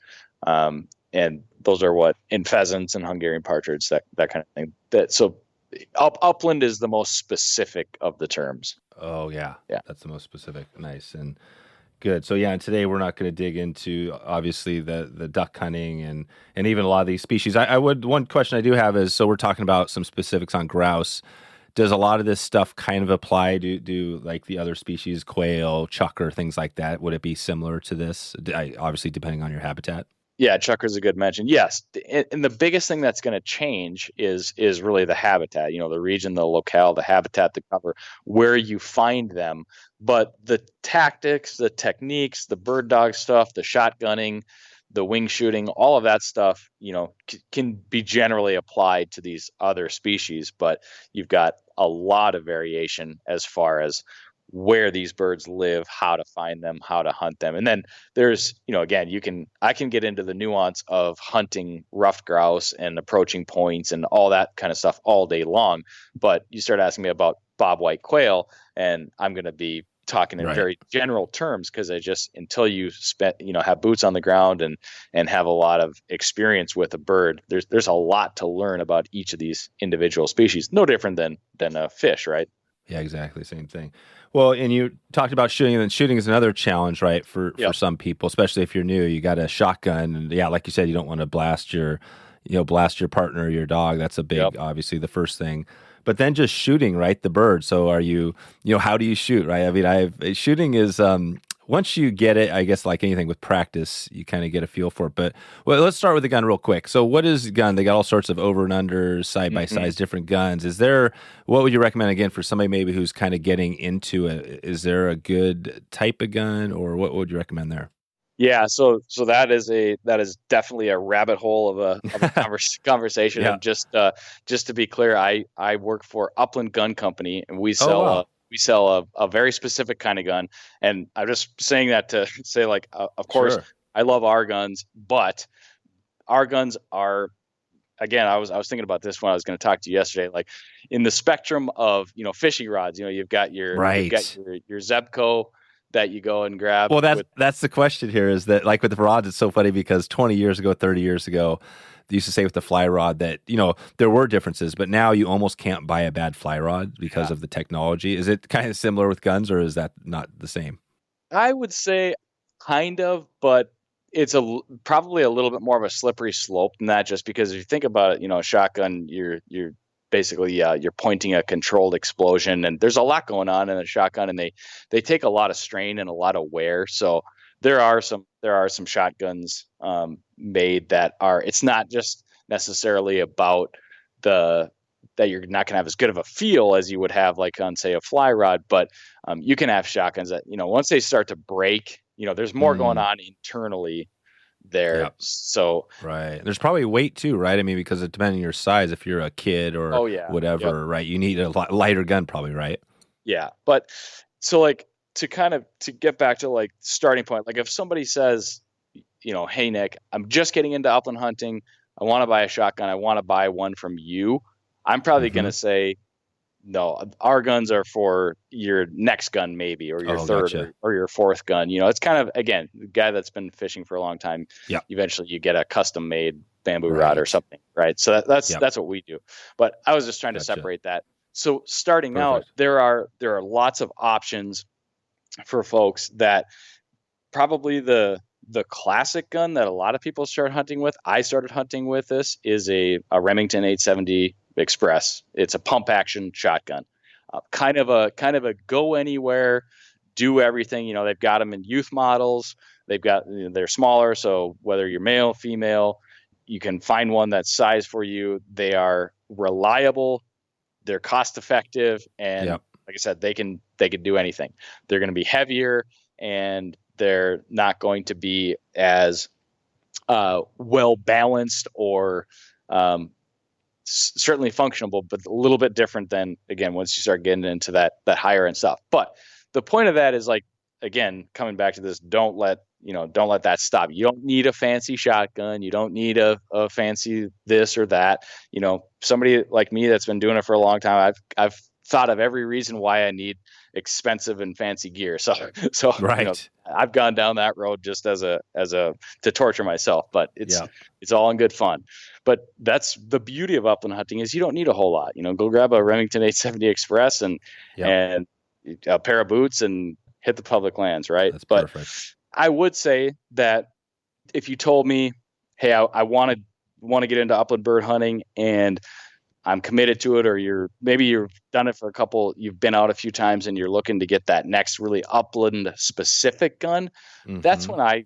and those are in pheasants and Hungarian partridge, that kind of thing. Upland is the most specific of the terms. Oh yeah, that's the most specific. Nice and good. So and today we're not going to dig into obviously the duck hunting and even a lot of these species. One question I do have is, so we're talking about some specifics on grouse. Does a lot of this stuff kind of apply to like the other species, quail, chucker, things like that? Would it be similar to this? Obviously, depending on your habitat. Yeah, chucker's a good mention. Yes, and the biggest thing that's going to change is really the habitat. The region, the locale, the habitat, the cover, where you find them. But the tactics, the techniques, the bird dog stuff, the shotgunning, the wing shooting, all of that stuff, can be generally applied to these other species. But you've got a lot of variation as far as where these birds live, how to find them, how to hunt them. And then there's, again, I can get into the nuance of hunting ruffed grouse and approaching points and all that kind of stuff all day long. But you start asking me about bobwhite quail, and I'm going to be talking in very general terms, because until you have boots on the ground and have a lot of experience with a bird, there's a lot to learn about each of these individual species. No different than a fish, right? Yeah, exactly. Same thing. Well, and you talked about shooting, and shooting is another challenge, right? For some people, especially if you're new, you got a shotgun, and like you said, you don't want to blast your partner or your dog. That's a big, obviously the first thing. But then just shooting, right? The bird. So are you, how do you shoot, right? I mean, shooting is, once you get it, I guess like anything with practice, you kind of get a feel for it. But let's start with the gun real quick. So what is the gun? They got all sorts of over and under, side by sides, different guns. What would you recommend again for somebody maybe who's kind of getting into it? Is there a good type of gun, or what would you recommend there? Yeah, so that is definitely a rabbit hole of a conversation. And just to be clear, I work for Upland Gun Company, and we sell a very specific kind of gun. And I'm just saying that to say, like, of course, I love our guns, but our guns are, again, I was thinking about this when I was going to talk to you yesterday. Like, in the spectrum of fishing rods, you've got your Zebco that you go and grab. Well, that's the question here, is that, like, with the rods, it's so funny because 20 years ago, 30 years ago, they used to say with the fly rod that, there were differences, but now you almost can't buy a bad fly rod because of the technology. Is it kind of similar with guns, or is that not the same? I would say kind of, but it's probably a little bit more of a slippery slope than that, just because if you think about it, a shotgun, you're basically you're pointing a controlled explosion, and there's a lot going on in a shotgun, and they take a lot of strain and a lot of wear. So there are some shotguns made that it's not just necessarily about that you're not going to have as good of a feel as you would have like on, say, a fly rod, but you can have shotguns that, once they start to break, there's more going on internally there. So there's probably weight too, right? I mean, because depending on your size, if you're a kid or whatever, right, you need a lighter gun probably, right? But so, like, to get back to like starting point, like if somebody says, hey Nick, I'm just getting into upland hunting, I want to buy a shotgun, I want to buy one from you, I'm probably going to say, no, our guns are for your next gun maybe, or your third or your fourth gun. It's kind of, again, the guy that's been fishing for a long time, eventually you get a custom made bamboo rod or something, right? So that's what we do. But I was just trying to separate that. So starting out, there are lots of options for folks. That probably the classic gun that a lot of people start hunting with, I started hunting with this, is a Remington 870 Express. It's a pump action shotgun, kind of a go anywhere, do everything. They've got them in youth models. they're smaller. So whether you're male, female, you can find one that's sized for you. They are reliable. They're cost effective. And Yep. like I said, they can do anything. They're going to be heavier, and they're not going to be as well balanced or certainly functional, but a little bit different than, again, once you start getting into that higher end stuff. But the point of that is, like, again, coming back to this, don't let that stop. You don't need a fancy shotgun. You don't need a fancy this or that. Somebody like me that's been doing it for a long time, I've thought of every reason why I need expensive and fancy gear. So right. I've gone down that road just as a to torture myself, but it's all in good fun. But that's the beauty of upland hunting, is you don't need a whole lot. Go grab a Remington 870 Express and a pair of boots and hit the public lands, right? That's but perfect. I would say that if you told me, hey, I want to get into upland bird hunting and I'm committed to it, or you've done it for you've been out a few times and you're looking to get that next really upland specific gun, that's when I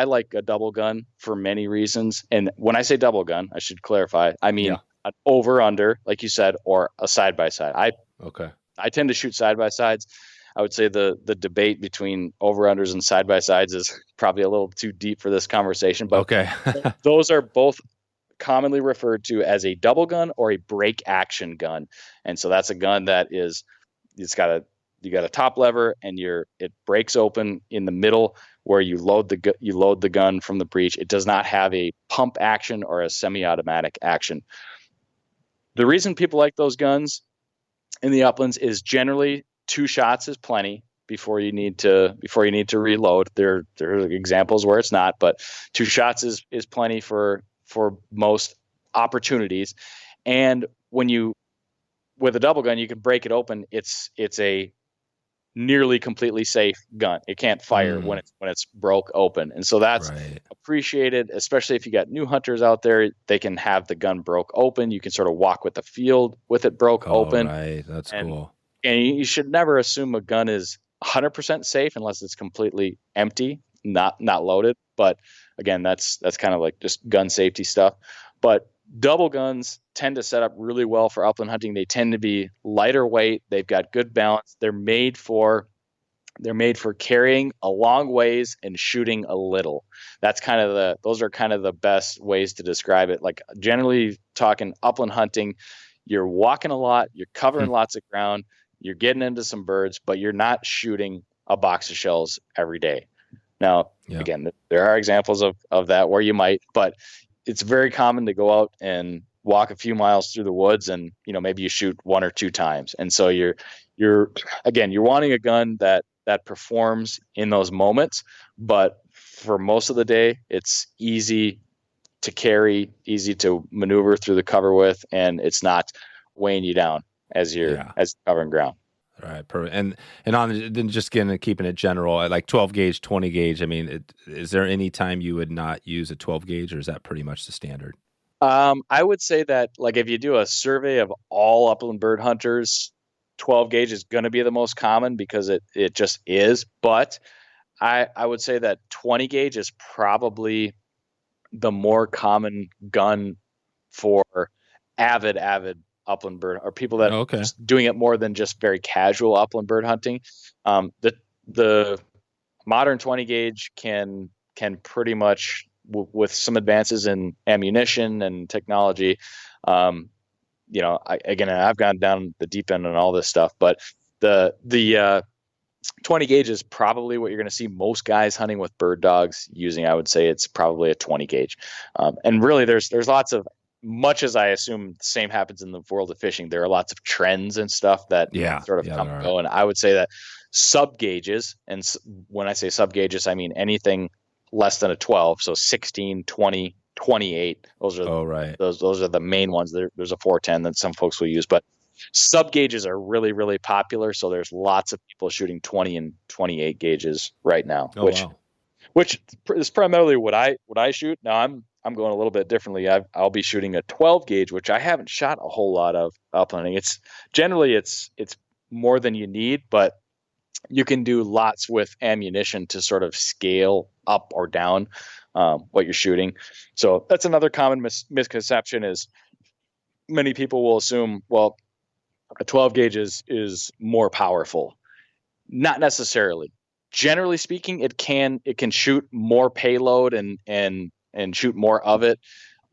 like a double gun for many reasons. And when I say double gun, I should clarify, I mean an over under, like you said, or a side by side. I tend to shoot side by sides. I would say the debate between over unders and side by sides is probably a little too deep for this conversation, but those are both commonly referred to as a double gun or a break action gun. And so that's a gun that you got a top lever and it breaks open in the middle where you load the gun from the breech. It does not have a pump action or a semi-automatic action. The reason people like those guns in the uplands is generally 2 shots is plenty before you need to reload. There are examples where it's not, but 2 shots is plenty for most opportunities. And with a double gun, you can break it open. It's a nearly completely safe gun. It can't fire when it's broke open. And so that's appreciated, especially if you got new hunters out there. They can have the gun broke open. You can sort of walk with the field with it broke open. Right. That's cool. And you should never assume a gun is 100% safe unless it's completely empty, not loaded. But again, that's kind of like just gun safety stuff. But double guns tend to set up really well for upland hunting. They tend to be lighter weight. They've got good balance. They're made for carrying a long ways and shooting a little. Those are kind of the best ways to describe it. Like, generally talking upland hunting, you're walking a lot, you're covering lots of ground, you're getting into some birds, but you're not shooting a box of shells every day. Now, again, there are examples of that where you might, but it's very common to go out and walk a few miles through the woods and, maybe you shoot 1 or 2 times. And so you're wanting a gun that performs in those moments, but for most of the day, it's easy to carry, easy to maneuver through the cover with, and it's not weighing you down as you're covering ground. All right, perfect. And on then just keeping it general, like 12 gauge, 20 gauge. I mean, is there any time you would not use a 12 gauge, or is that pretty much the standard? I would say that, like, if you do a survey of all upland bird hunters, 12 gauge is going to be the most common because it just is. But I would say that 20 gauge is probably the more common gun for avid upland bird, or people that are just doing it more than just very casual upland bird hunting. The modern 20 gauge can pretty much, with some advances in ammunition and technology, I've gone down the deep end on all this stuff, but the 20 gauge is probably what you're going to see most guys hunting with bird dogs using. I would say it's probably a 20 gauge. And really there's lots of, much as I assume the same happens in the world of fishing, there are lots of trends and stuff that sort of come and go. And I would say that sub gauges, and when I say sub gauges, I mean anything less than a 12. So 16, 20, 28. Those are those are the main ones. There's a 410 that some folks will use, but sub gauges are really, really popular. So there's lots of people shooting 20 and 28 gauges right now, which is primarily what I shoot. Now I'm going a little bit differently. I'll be shooting a 12 gauge, which I haven't shot a whole lot of uplanding. It's generally it's more than you need, but you can do lots with ammunition to sort of scale up or down what you're shooting. So that's another common misconception is many people will assume, well, a 12 gauge is more powerful. Not necessarily. Generally speaking, it can shoot more payload and shoot more of it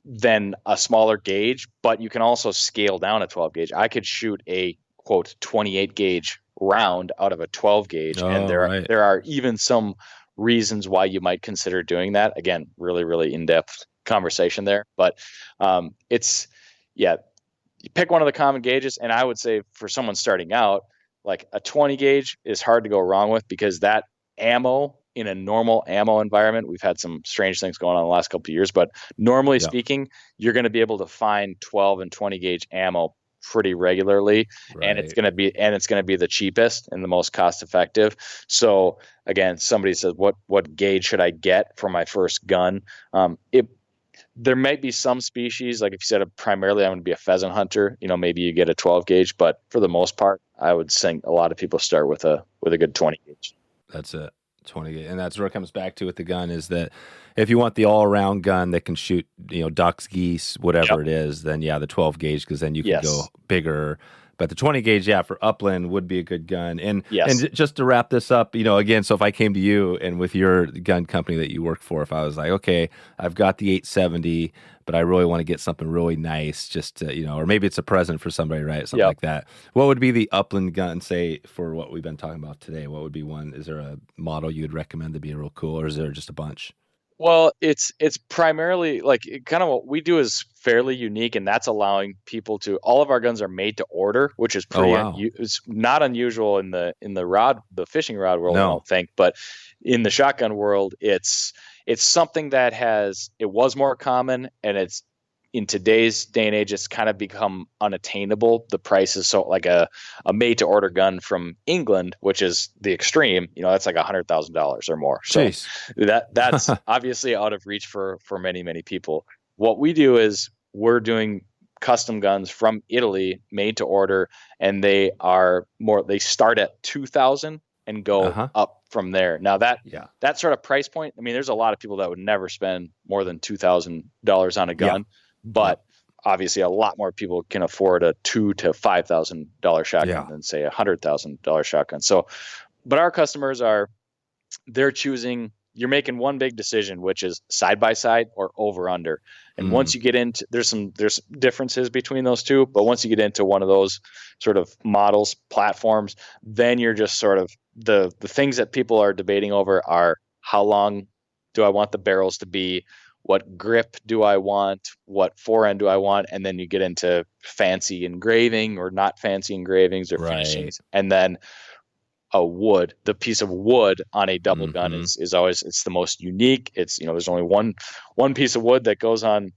than a smaller gauge, but you can also scale down a 12 gauge. I could shoot a quote 28 gauge round out of a 12 gauge, and there are even some reasons why you might consider doing that. Again, really in-depth conversation there, but you pick one of the common gauges, and I would say for someone starting out, like a 20 gauge is hard to go wrong with, because that ammo in a normal ammo environment, we've had some strange things going on in the last couple of years, but normally speaking, you're going to be able to find 12 and 20 gauge ammo pretty regularly, and it's going to be the cheapest and the most cost effective. So again, somebody says, what gauge should I get for my first gun? There might be some species, like if you said primarily I'm going to be a pheasant hunter, maybe you get a 12 gauge, but for the most part, I would think a lot of people start with a good 20 gauge. That's it, 20 gauge. And that's where it comes back to with the gun, is that if you want the all-around gun that can shoot, ducks, geese, whatever it is, then the 12 gauge, because then you can go bigger. But the 20 gauge, for upland would be a good gun. And just to wrap this up, again, so if I came to you and with your gun company that you work for, if I was like, okay, I've got the 870, but I really want to get something really nice, just to, or maybe it's a present for somebody, right? Something like that. What would be the upland gun, say, for what we've been talking about today? What would be one? Is there a model you'd recommend to be real cool, or is there just a bunch? Well, it's primarily like kind of what we do is fairly unique, and that's allowing people to. All of our guns are made to order, which is pretty. It's not unusual in the fishing rod world, I don't think, but in the shotgun world, it's something that it was more common, and it's in today's day and age, it's kind of become unattainable. The price is so, like a made to order gun from England, which is the extreme, that's like $100,000 or more. So that's obviously out of reach for many, many people. What we do is we're doing custom guns from Italy, made to order, and they start at 2,000 and go up from there. Now that sort of price point, I mean, there's a lot of people that would never spend more than $2,000 on a gun. Yeah. But obviously, a lot more people can afford a $2,000 to $5,000 shotgun than say $100,000 shotgun. So, but our customers they're choosing. You're making one big decision, which is side by side or over under. And once you get into, there's differences between those two. But once you get into one of those sort of models, platforms, then you're just sort of the things that people are debating over are how long do I want the barrels to be? What grip do I want? What forend do I want? And then you get into fancy engraving or not fancy engravings or finishings. And then the piece of wood on a double gun is always, it's the most unique. It's, there's only one piece of wood that goes on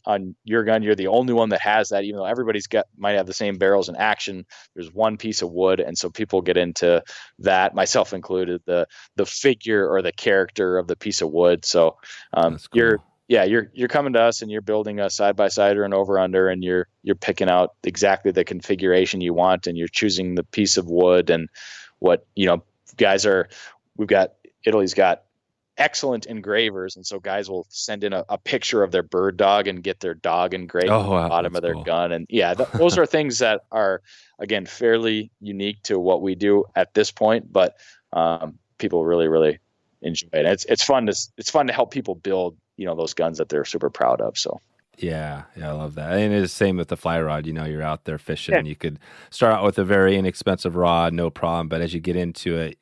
your gun. You're the only one that has that, even though everybody's might have the same barrels in action. There's one piece of wood. And so people get into that, myself included, the figure or the character of the piece of wood. So cool. You're coming to us and you're building a side by side or an over under, and you're picking out exactly the configuration you want, and you're choosing the piece of wood and what Italy's got excellent engravers, and so guys will send in a picture of their bird dog and get their dog engraved on the bottom of their gun, and those are things that are again fairly unique to what we do at this point, but people really enjoy it. It's fun to help people build those guns that they're super proud of. So yeah, I love that. And it's the same with the fly rod. You're out there fishing, and you could start out with a very inexpensive rod, no problem. But as you get into it,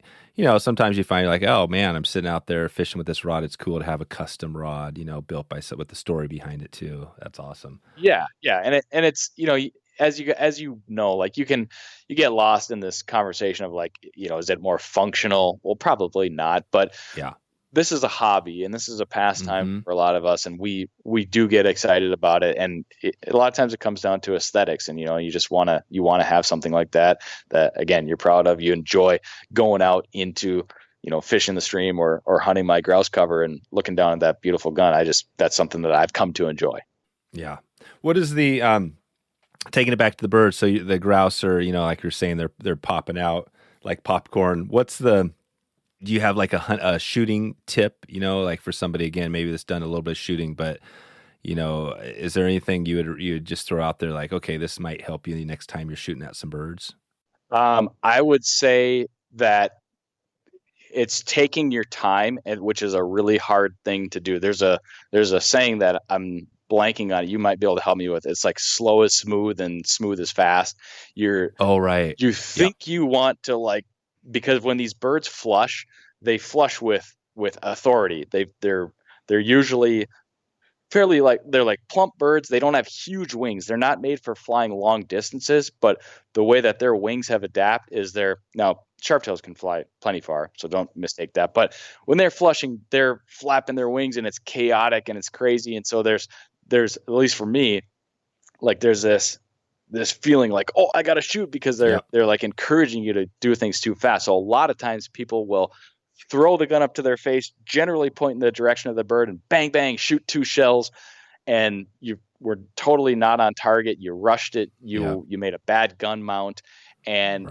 sometimes you find you're like, oh man, I'm sitting out there fishing with this rod. It's cool to have a custom rod, built with the story behind it too. That's awesome. Yeah, and it's as you know, like you get lost in this conversation of like, is it more functional? Well, probably not, but this is a hobby and this is a pastime for a lot of us, and we do get excited about it. And a lot of times it comes down to aesthetics, and you just want to have something like that again you're proud of. You enjoy going out into fishing the stream or hunting my grouse cover and looking down at that beautiful gun. That's something that I've come to enjoy. Yeah. What is the taking it back to the birds? So the grouse are like you're saying they're popping out like popcorn. What's the Do you have like a shooting tip, like for somebody, again, maybe that's done a little bit of shooting, but is there anything you would just throw out there like, okay, this might help you the next time you're shooting at some birds? I would say that it's taking your time, which is a really hard thing to do. There's a saying that I'm blanking on. You might be able to help me with. It's like slow is smooth and smooth is fast. Right. You think you want to because when these birds flush, they flush with authority. They're usually fairly they're like plump birds. They don't have huge wings. They're not made for flying long distances, but the way that their wings have adapted is now sharptails can fly plenty far, so don't mistake that. But when they're flushing, they're flapping their wings and it's chaotic and it's crazy. And so there's at least for me, there's this feeling like, oh, I got to shoot, because they're like encouraging you to do things too fast. So a lot of times people will throw the gun up to their face, generally point in the direction of the bird, and bang, bang, shoot 2 shells. And you were totally not on target. You rushed it. You made a bad gun mount, and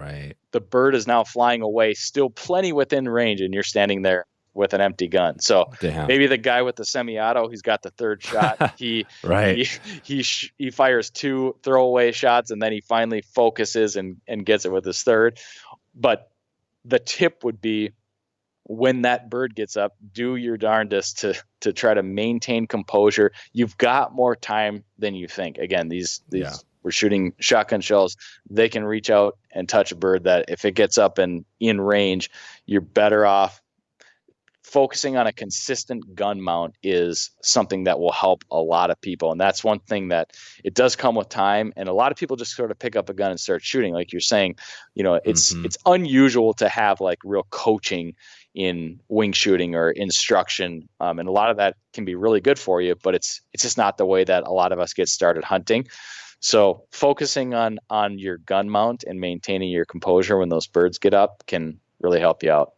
the bird is now flying away, still plenty within range, and you're standing there with an empty gun. So maybe the guy with the semi-auto, he's got the third shot. He fires 2 throwaway shots, and then he finally focuses and gets it with his third. But the tip would be, when that bird gets up, do your darndest to try to maintain composure. You've got more time than you think. Again, these we're shooting shotgun shells. They can reach out and touch a bird that if it gets up and in range, you're better off. Focusing on a consistent gun mount is something that will help a lot of people. And that's one thing that it does come with time. And a lot of people just sort of pick up a gun and start shooting. Like you're saying, it's unusual to have real coaching in wing shooting or instruction. And a lot of that can be really good for you, but it's just not the way that a lot of us get started hunting. So focusing on your gun mount and maintaining your composure when those birds get up can really help you out.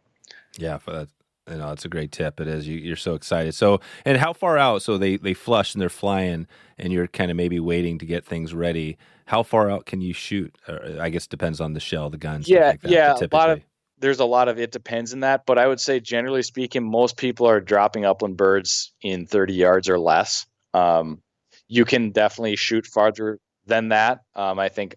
Yeah, for that. It's a great tip. It is. You're so excited. So, and how far out? So they flush and they're flying, and you're kind of maybe waiting to get things ready. How far out can you shoot? I guess it depends on the shell, the gun. There's a lot of it depends in that, but I would say generally speaking, most people are dropping upland birds in 30 yards or less. You can definitely shoot farther than that. I think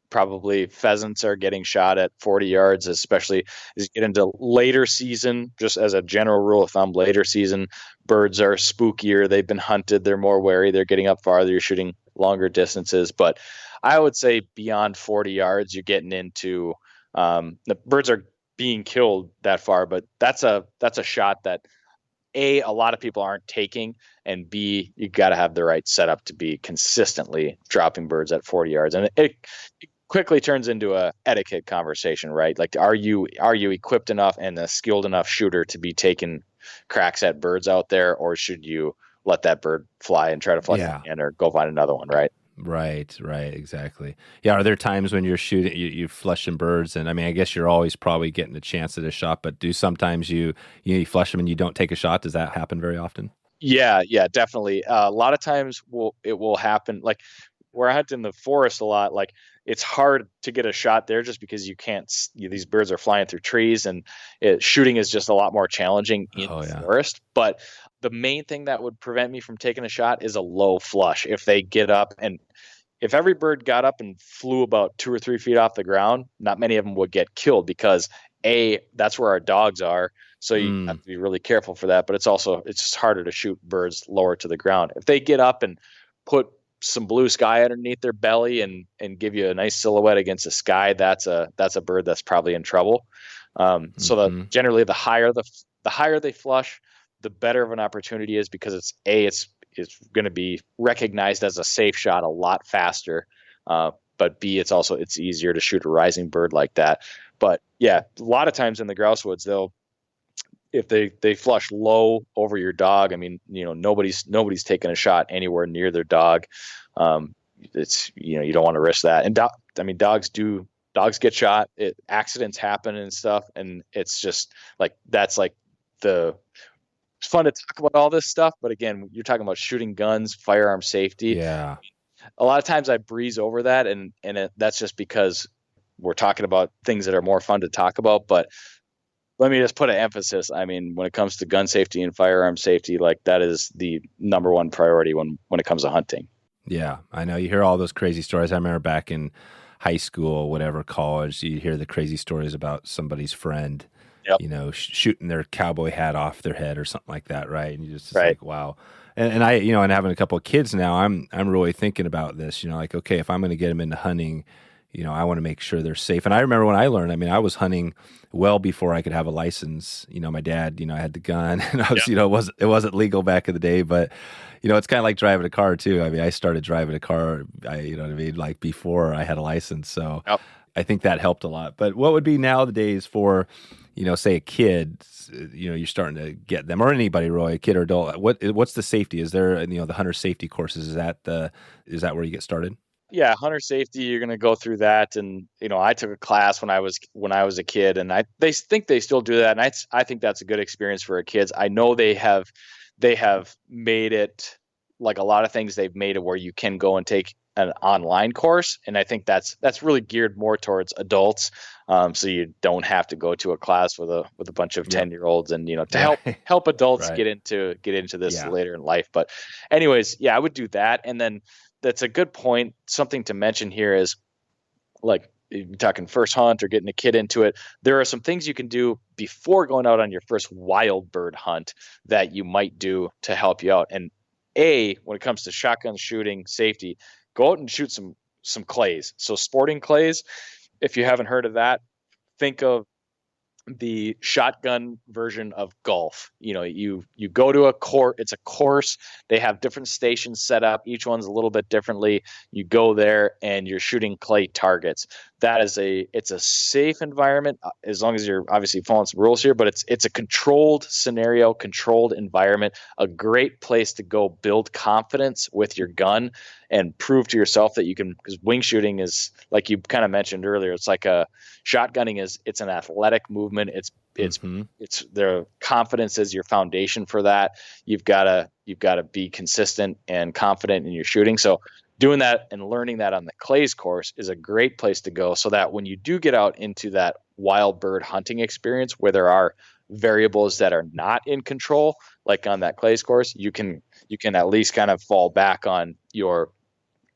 probably pheasants are getting shot at 40 yards, especially as you get into later season. Just as a general rule of thumb, later season birds are spookier. They've been hunted. They're more wary. They're getting up farther. You're shooting longer distances. But I would say beyond 40 yards, you're getting into the birds are being killed that far. But that's a shot that A, a lot of people aren't taking, and B, you got to have the right setup to be consistently dropping birds at 40 yards. And it quickly turns into a etiquette conversation, right? Like, are you equipped enough and a skilled enough shooter to be taking cracks at birds out there, or should you let that bird fly and try to fly again, or go find another one, right? Right, exactly. Yeah, are there times when you're shooting, you're flushing birds, and I mean, I guess you're always probably getting a chance at a shot, but do sometimes you flush them and you don't take a shot? Does that happen very often? Yeah, definitely. A lot of times it will happen. Like where I hunt in the forest a lot, like it's hard to get a shot there just because you can't. These birds are flying through trees, and shooting is just a lot more challenging in the forest. But the main thing that would prevent me from taking a shot is a low flush. If they get up, and if every bird got up and flew about 2 or 3 feet off the ground, not many of them would get killed, because A, that's where our dogs are. So you have to be really careful for that. But it's just harder to shoot birds lower to the ground. If they get up and put some blue sky underneath their belly and give you a nice silhouette against the sky, that's a bird that's probably in trouble. So generally the higher they flush, the better of an opportunity is, because it's going to be recognized as a safe shot a lot faster. But B, it's easier to shoot a rising bird like that. But yeah, a lot of times in the grouse woods, if they flush low over your dog, I mean, nobody's taking a shot anywhere near their dog. It's, you don't want to risk that. And dogs get shot. Accidents happen and stuff. And it's just it's fun to talk about all this stuff. But again, you're talking about shooting guns, firearm safety. Yeah. A lot of times I breeze over that, and that's just because we're talking about things that are more fun to talk about. But let me just put an emphasis. I mean, when it comes to gun safety and firearm safety, like that is the number one priority when it comes to hunting. Yeah, I know. You hear all those crazy stories. I remember back in high school, whatever, college, you hear the crazy stories about somebody's friend, Yep. Shooting their cowboy hat off their head or something like that, right? And you just Right. like, wow. And I, and having a couple of kids now, I'm really thinking about this, like, okay, if I'm going to get them into hunting, I want to make sure they're safe. And I remember when I learned, I mean, I was hunting well before I could have a license. My dad, I had the gun, and I was, it wasn't legal back in the day, but it's kind of like driving a car too. I mean, I started driving a car, like before I had a license. So Yep. I think that helped a lot. But what would be nowadays for, say a kid, you're starting to get them, or anybody really, a kid or adult, what's the safety? Is there, the hunter safety courses? Is that where you get started? Yeah, hunter safety, you're going to go through that. And, I took a class when I was a kid, and they think they still do that. And I think that's a good experience for our kids. I know they have made it, like a lot of things, they've made it where you can go and take an online course. And I think that's really geared more towards adults. So you don't have to go to a class with a bunch of 10-year-olds and, to help adults Right. get into this Yeah. later in life. But anyways, yeah, I would do that. And then that's a good point. Something to mention here is, like, you're talking first hunt or getting a kid into it, there are some things you can do before going out on your first wild bird hunt that you might do to help you out. And when it comes to shotgun shooting safety, go out and shoot some clays. So sporting clays, if you haven't heard of that, think of the shotgun version of golf. You go to a court, it's a course, they have different stations set up, each one's a little bit differently. You go there and you're shooting clay targets. It's a safe environment, as long as you're obviously following some rules here, but it's a controlled scenario, controlled environment, a great place to go build confidence with your gun and prove to yourself that you can, because wing shooting is, like you kind of mentioned earlier, it's like shotgunning it's an athletic movement. It's their confidence is your foundation for that. You've got to be consistent and confident in your shooting. So doing that and learning that on the clays course is a great place to go, so that when you do get out into that wild bird hunting experience where there are variables that are not in control, like on that clays course, you can at least kind of fall back on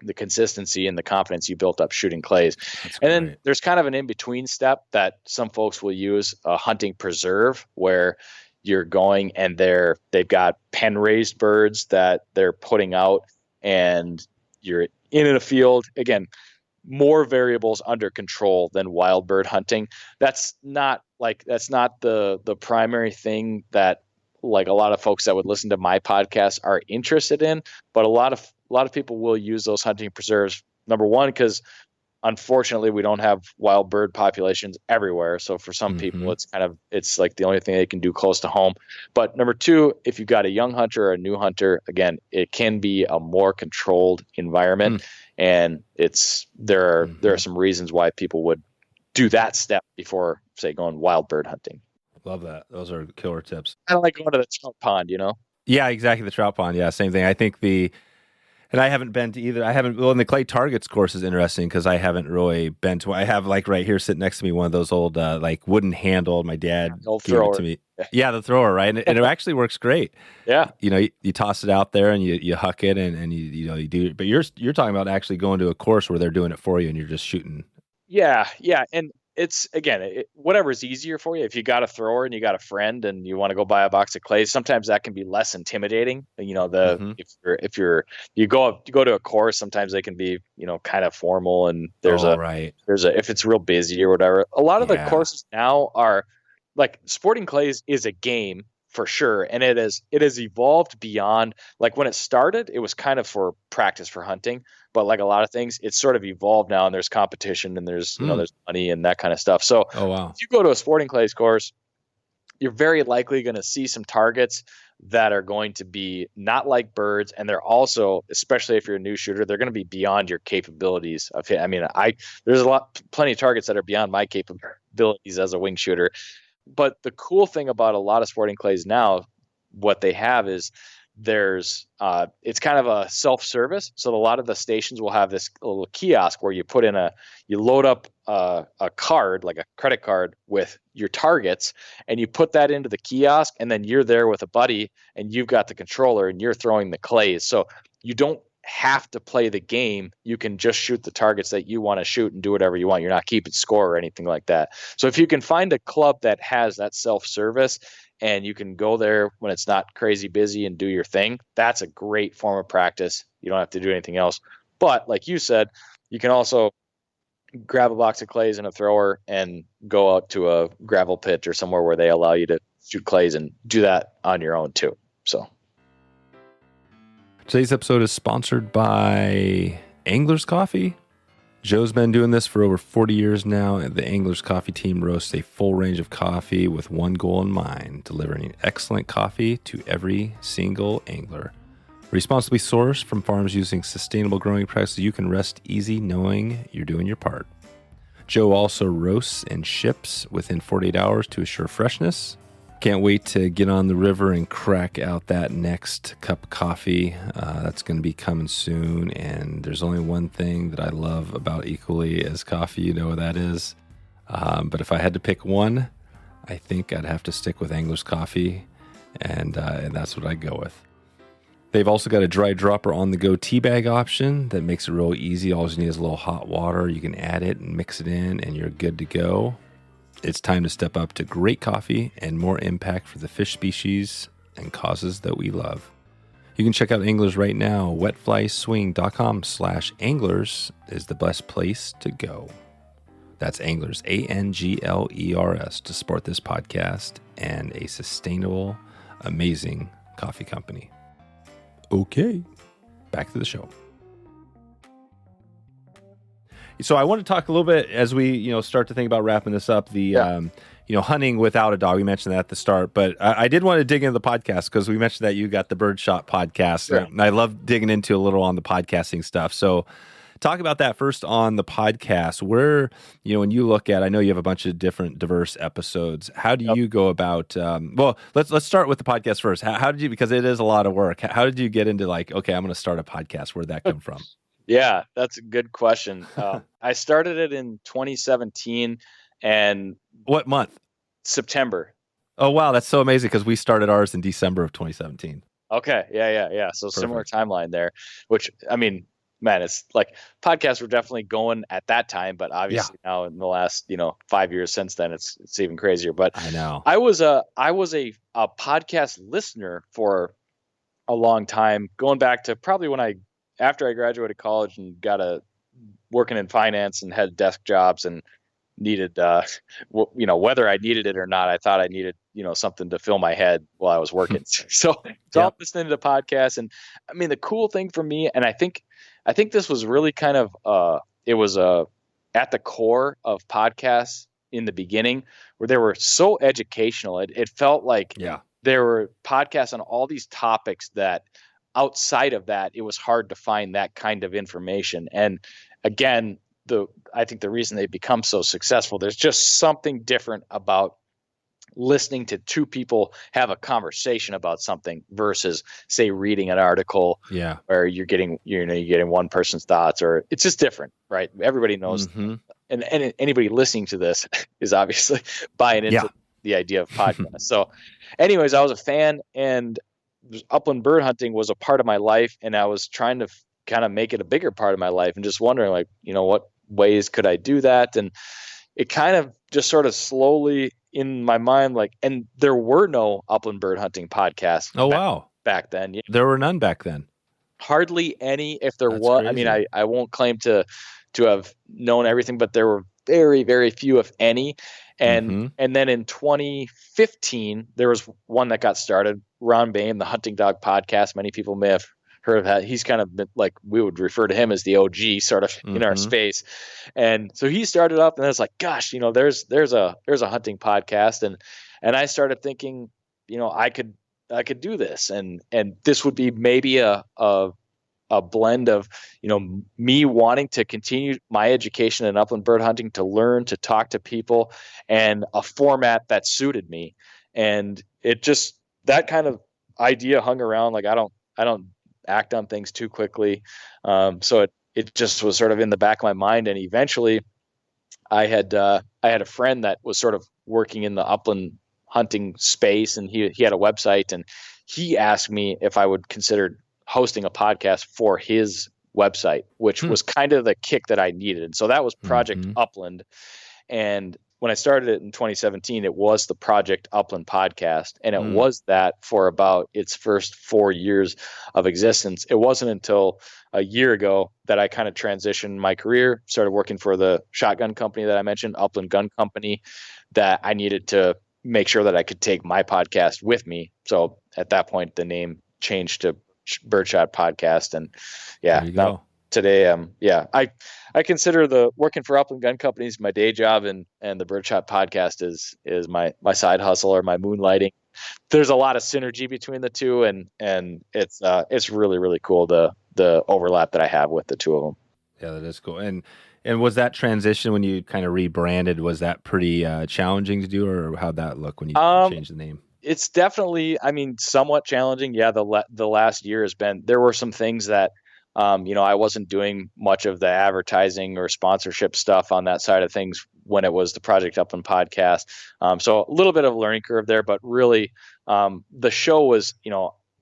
the consistency and the confidence you built up shooting clays. And then there's kind of an in-between step that some folks will use, a hunting preserve, where you're going and they've got pen raised birds that they're putting out, and you're in a field. Again, more variables under control than wild bird hunting. That's not the primary thing that, like, a lot of folks that would listen to my podcast are interested in, but a lot of people will use those hunting preserves. Number one, because unfortunately we don't have wild bird populations everywhere. So for some people, it's like the only thing they can do close to home. But number two, if you've got a young hunter or a new hunter, again, it can be a more controlled environment. And there are some reasons why people would do that step before, say, going wild bird hunting. Love that. Those are killer tips. Kind of like going to the trout pond, Yeah, exactly. The trout pond. Yeah, same thing. I think and I haven't been to either. And the clay targets course is interesting because I haven't really been to. I have, like, right here sitting next to me, one of those old like wooden handled. My dad gave it to me. Yeah, the thrower, right? And it actually works great. Yeah. You toss it out there and you huck it and you do it. But you're talking about actually going to a course where they're doing it for you and you're just shooting. Yeah. And it's, again, whatever's easier for you. If you got a thrower and you got a friend and you want to go buy a box of clays, sometimes that can be less intimidating. If you go to a course, sometimes they can be, kind of formal, and if it's real busy or whatever. A lot of the courses now are, like, sporting clays is a game for sure, and it has evolved beyond, like, when it started, it was kind of for practice for hunting. But like a lot of things, it's sort of evolved now, and there's competition and there's there's money and that kind of stuff. So if you go to a sporting clays course, you're very likely going to see some targets that are going to be not like birds, and they're also, especially if you're a new shooter, they're going to be beyond your capabilities of hit. I mean, there's plenty of targets that are beyond my capabilities as a wing shooter. But the cool thing about a lot of sporting clays now, what they have is it's kind of a self-service. So a lot of the stations will have this little kiosk where you load up a card, like a credit card with your targets, and you put that into the kiosk, and then you're there with a buddy and you've got the controller and you're throwing the clays. So you don't have to play the game. You can just shoot the targets that you want to shoot and do whatever you want. You're not keeping score or anything like that. So if you can find a club that has that self-service and you can go there when it's not crazy busy and do your thing, that's a great form of practice. You don't have to do anything else. But like you said, you can also grab a box of clays and a thrower and go out to a gravel pit or somewhere where they allow you to shoot clays and do that on your own too. So today's episode is sponsored by Angler's Coffee. Joe's been doing this for over 40 years now, and the Angler's Coffee team roasts a full range of coffee with one goal in mind, delivering excellent coffee to every single angler. Responsibly sourced from farms using sustainable growing practices, you can rest easy knowing you're doing your part. Joe also roasts and ships within 48 hours to assure freshness. Can't wait to get on the river and crack out that next cup of coffee. That's going to be coming soon, and there's only one thing that I love about equally as coffee. You know what that is. But if I had to pick one, I think I'd have to stick with Angler's Coffee, and that's what I'd go with. They've also got a dry dropper on-the-go tea bag option that makes it real easy. All you need is a little hot water. You can add it and mix it in, and you're good to go. It's time to step up to great coffee and more impact for the fish species and causes that we love. You can check out Anglers right now. wetflyswing.com/anglers is the best place to go. That's Anglers, ANGLERS, to support this podcast and a sustainable, amazing coffee company. Okay, back to the show. So I want to talk a little bit as we, start to think about wrapping this up. Hunting without a dog. We mentioned that at the start, but I did want to dig into the podcast because we mentioned that you got the Birdshot Podcast, yeah. And I love digging into a little on the podcasting stuff. So talk about that first on the podcast. Where when you look at, I know you have a bunch of different diverse episodes. How do you go about? Let's start with the podcast first. How did you? Because it is a lot of work. How did you get into okay, I'm going to start a podcast? Where'd that come from? Yeah, that's a good question. I started it in 2017, and what month? September. Oh wow, that's so amazing because we started ours in December of 2017. Okay, yeah. So Perfect. Similar timeline there. Which man, it's like podcasts were definitely going at that time, but obviously now in the last 5 years since then, it's even crazier. But I know I was a podcast listener for a long time, going back to probably after I graduated college and got working in finance and had desk jobs and needed whether I needed it or not, I thought I needed something to fill my head while I was working. So I'm listening to podcasts, and the cool thing for me, and I think this was really kind of it was at the core of podcasts in the beginning, where they were so educational. It felt like there were podcasts on all these topics that outside of that, it was hard to find that kind of information. And again, I think the reason they've become so successful, there's just something different about listening to two people have a conversation about something versus, say, reading an article where you're getting one person's thoughts, or it's just different, right? Everybody knows, and anybody listening to this is obviously buying into the idea of podcasts. So anyways, I was a fan, and upland bird hunting was a part of my life, and I was trying to kind of make it a bigger part of my life, and just wondering what ways could I do that? And it kind of just sort of slowly in my mind, and there were no upland bird hunting podcasts. Back then. Yeah. There were none back then. Hardly any. If there That's was, crazy. I won't claim to have known everything, but there were very, very few, if any. And then in 2015, there was one that got started, Ron Bain, the Hunting Dog Podcast. Many people may have heard of that. He's kind of been, we would refer to him as the OG sort of in our space. And so he started up, and I was like, gosh, there's a hunting podcast. And I started thinking, I could do this, and this would be maybe a blend of, me wanting to continue my education in upland bird hunting, to learn, to talk to people, and a format that suited me. And it just, that kind of idea hung around. I don't act on things too quickly. So it just was sort of in the back of my mind. And eventually I had a friend that was sort of working in the upland hunting space, and he had a website, and he asked me if I would consider hosting a podcast for his website, which was kind of the kick that I needed. And so that was Project Upland. And when I started it in 2017, it was the Project Upland podcast. And it was that for about its first 4 years of existence. It wasn't until a year ago that I kind of transitioned my career, started working for the shotgun company that I mentioned, Upland Gun Company, that I needed to make sure that I could take my podcast with me. So at that point, the name changed to Birdshot Podcast. And now, today, I consider the working for Upland Gun Companies my day job, and the Birdshot Podcast is my side hustle or my moonlighting. There's a lot of synergy between the two, and it's really, really cool, the overlap that I have with the two of them. Yeah, that is cool. And was that transition when you kind of rebranded, was that pretty challenging to do, or how'd that look when you changed the name? It's definitely, somewhat challenging. Yeah, the last year has been, there were some things that I wasn't doing much of the advertising or sponsorship stuff on that side of things when it was the Project Upland podcast. So a little bit of a learning curve there, but really the show was,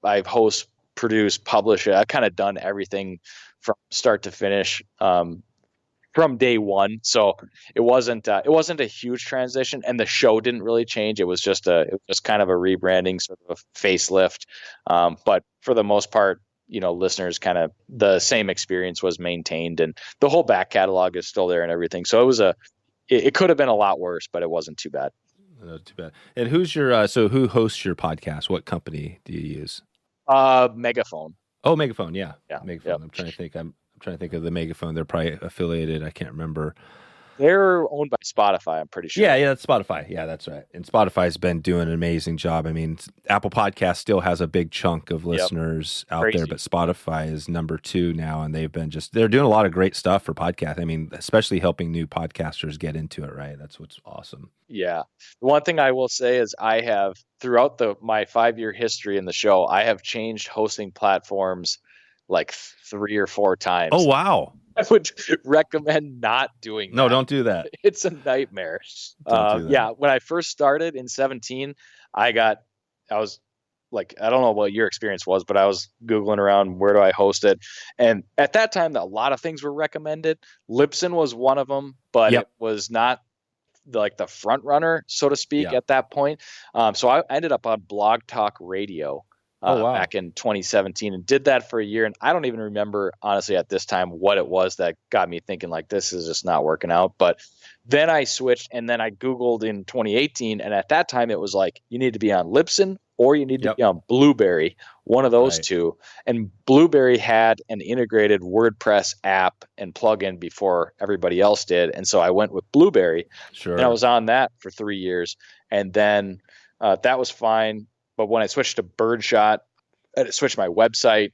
I've host, produce, publish it. I've kind of done everything from start to finish from day one. So it wasn't a huge transition, and the show didn't really change. It was just kind of a rebranding, sort of a facelift. But for the most part, listeners, kind of the same experience was maintained, and the whole back catalog is still there and everything. So it could have been a lot worse, but it wasn't too bad. Not too bad. And who's your who hosts your podcast? What company do you use? Megaphone. Oh, Megaphone. Yeah. Megaphone. Yep. I'm trying to think of the Megaphone. They're probably affiliated. I can't remember. They're owned by Spotify, I'm pretty sure. Yeah, that's Spotify. Yeah, that's right. And Spotify's been doing an amazing job. Apple Podcast still has a big chunk of listeners out there, but Spotify is number 2 now, and they're doing a lot of great stuff for podcasts. Especially helping new podcasters get into it, right? That's what's awesome. Yeah. The one thing I will say is I have, throughout my 5-year history in the show, I have changed hosting platforms like 3 or 4 times. Oh, wow. I would recommend not doing that. No, don't do that. It's a nightmare. Don't do that. Yeah, when I first started in 2017, I was like, I don't know what your experience was, but I was Googling around, where do I host it? And at that time, a lot of things were recommended. Libsyn was one of them, but it was not like the front runner, so to speak, at that point. So I ended up on Blog Talk Radio. Back in 2017, and did that for a year. And I don't even remember, honestly, at this time, what it was that got me thinking like, this is just not working out. But then I switched, and then I Googled in 2018. And at that time, it was like, you need to be on Libsyn or you need to be on Blueberry, one of those two. And Blueberry had an integrated WordPress app and plugin before everybody else did. And so I went with Blueberry. Sure. And I was on that for 3 years. And then that was fine. But when I switched to Birdshot, I switched my website.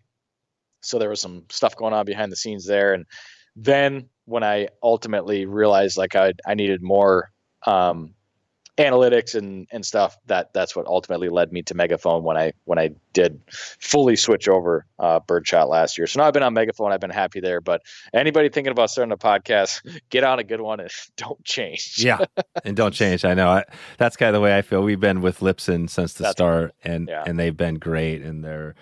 So there was some stuff going on behind the scenes there. And then when I ultimately realized like I needed more analytics and stuff, that's what ultimately led me to Megaphone when I did fully switch over Birdshot last year. So now I've been on Megaphone. I've been happy there. But anybody thinking about starting a podcast, get on a good one and don't change. Yeah, and don't change. I know. That's kind of the way I feel. We've been with Libsyn since the start, and they've been great. And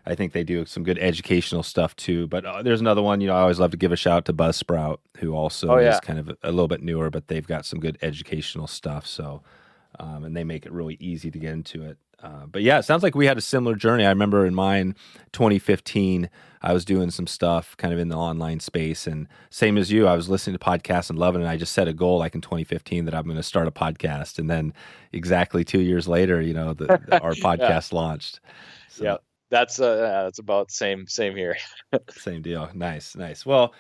I think they do some good educational stuff too. But there's another one, I always love to give a shout out to Buzzsprout, who also is kind of a little bit newer, but they've got some good educational stuff. So, and they make it really easy to get into it. But yeah, it sounds like we had a similar journey. I remember in mine, 2015, I was doing some stuff kind of in the online space, and same as you, I was listening to podcasts and loving it. And I just set a goal like in 2015 that I'm going to start a podcast. And then exactly 2 years later, our podcast launched. So. Yeah. That's about same here. Same deal. Nice. Well,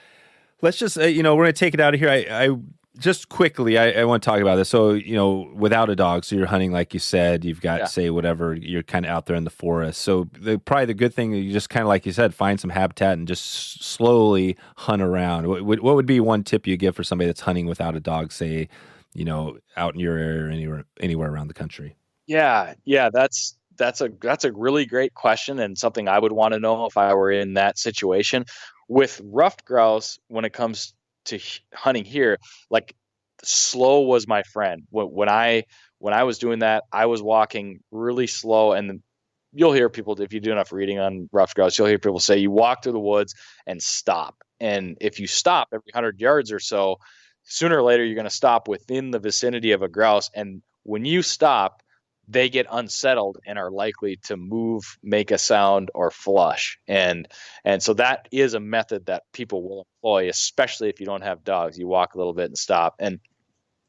let's just we're going to take it out of here. I just quickly I want to talk about this. So without a dog, so you're hunting like you said. You've got say whatever. You're kind of out there in the forest. So probably the good thing, you just kind of like you said, find some habitat and just slowly hunt around. What would be one tip you give for somebody that's hunting without a dog? Say, out in your area or anywhere around the country. Yeah. That's a really great question, and something I would want to know if I were in that situation. With ruffed grouse, when it comes to hunting here, like slow was my friend. When I was doing that, I was walking really slow. And you'll hear people, if you do enough reading on ruffed grouse, you'll hear people say you walk through the woods and stop. And if you stop every 100 yards or so, sooner or later, you're going to stop within the vicinity of a grouse. And when you stop, they get unsettled and are likely to move, make a sound, or flush. And so that is a method that people will employ, especially if you don't have dogs. You walk a little bit and stop. And,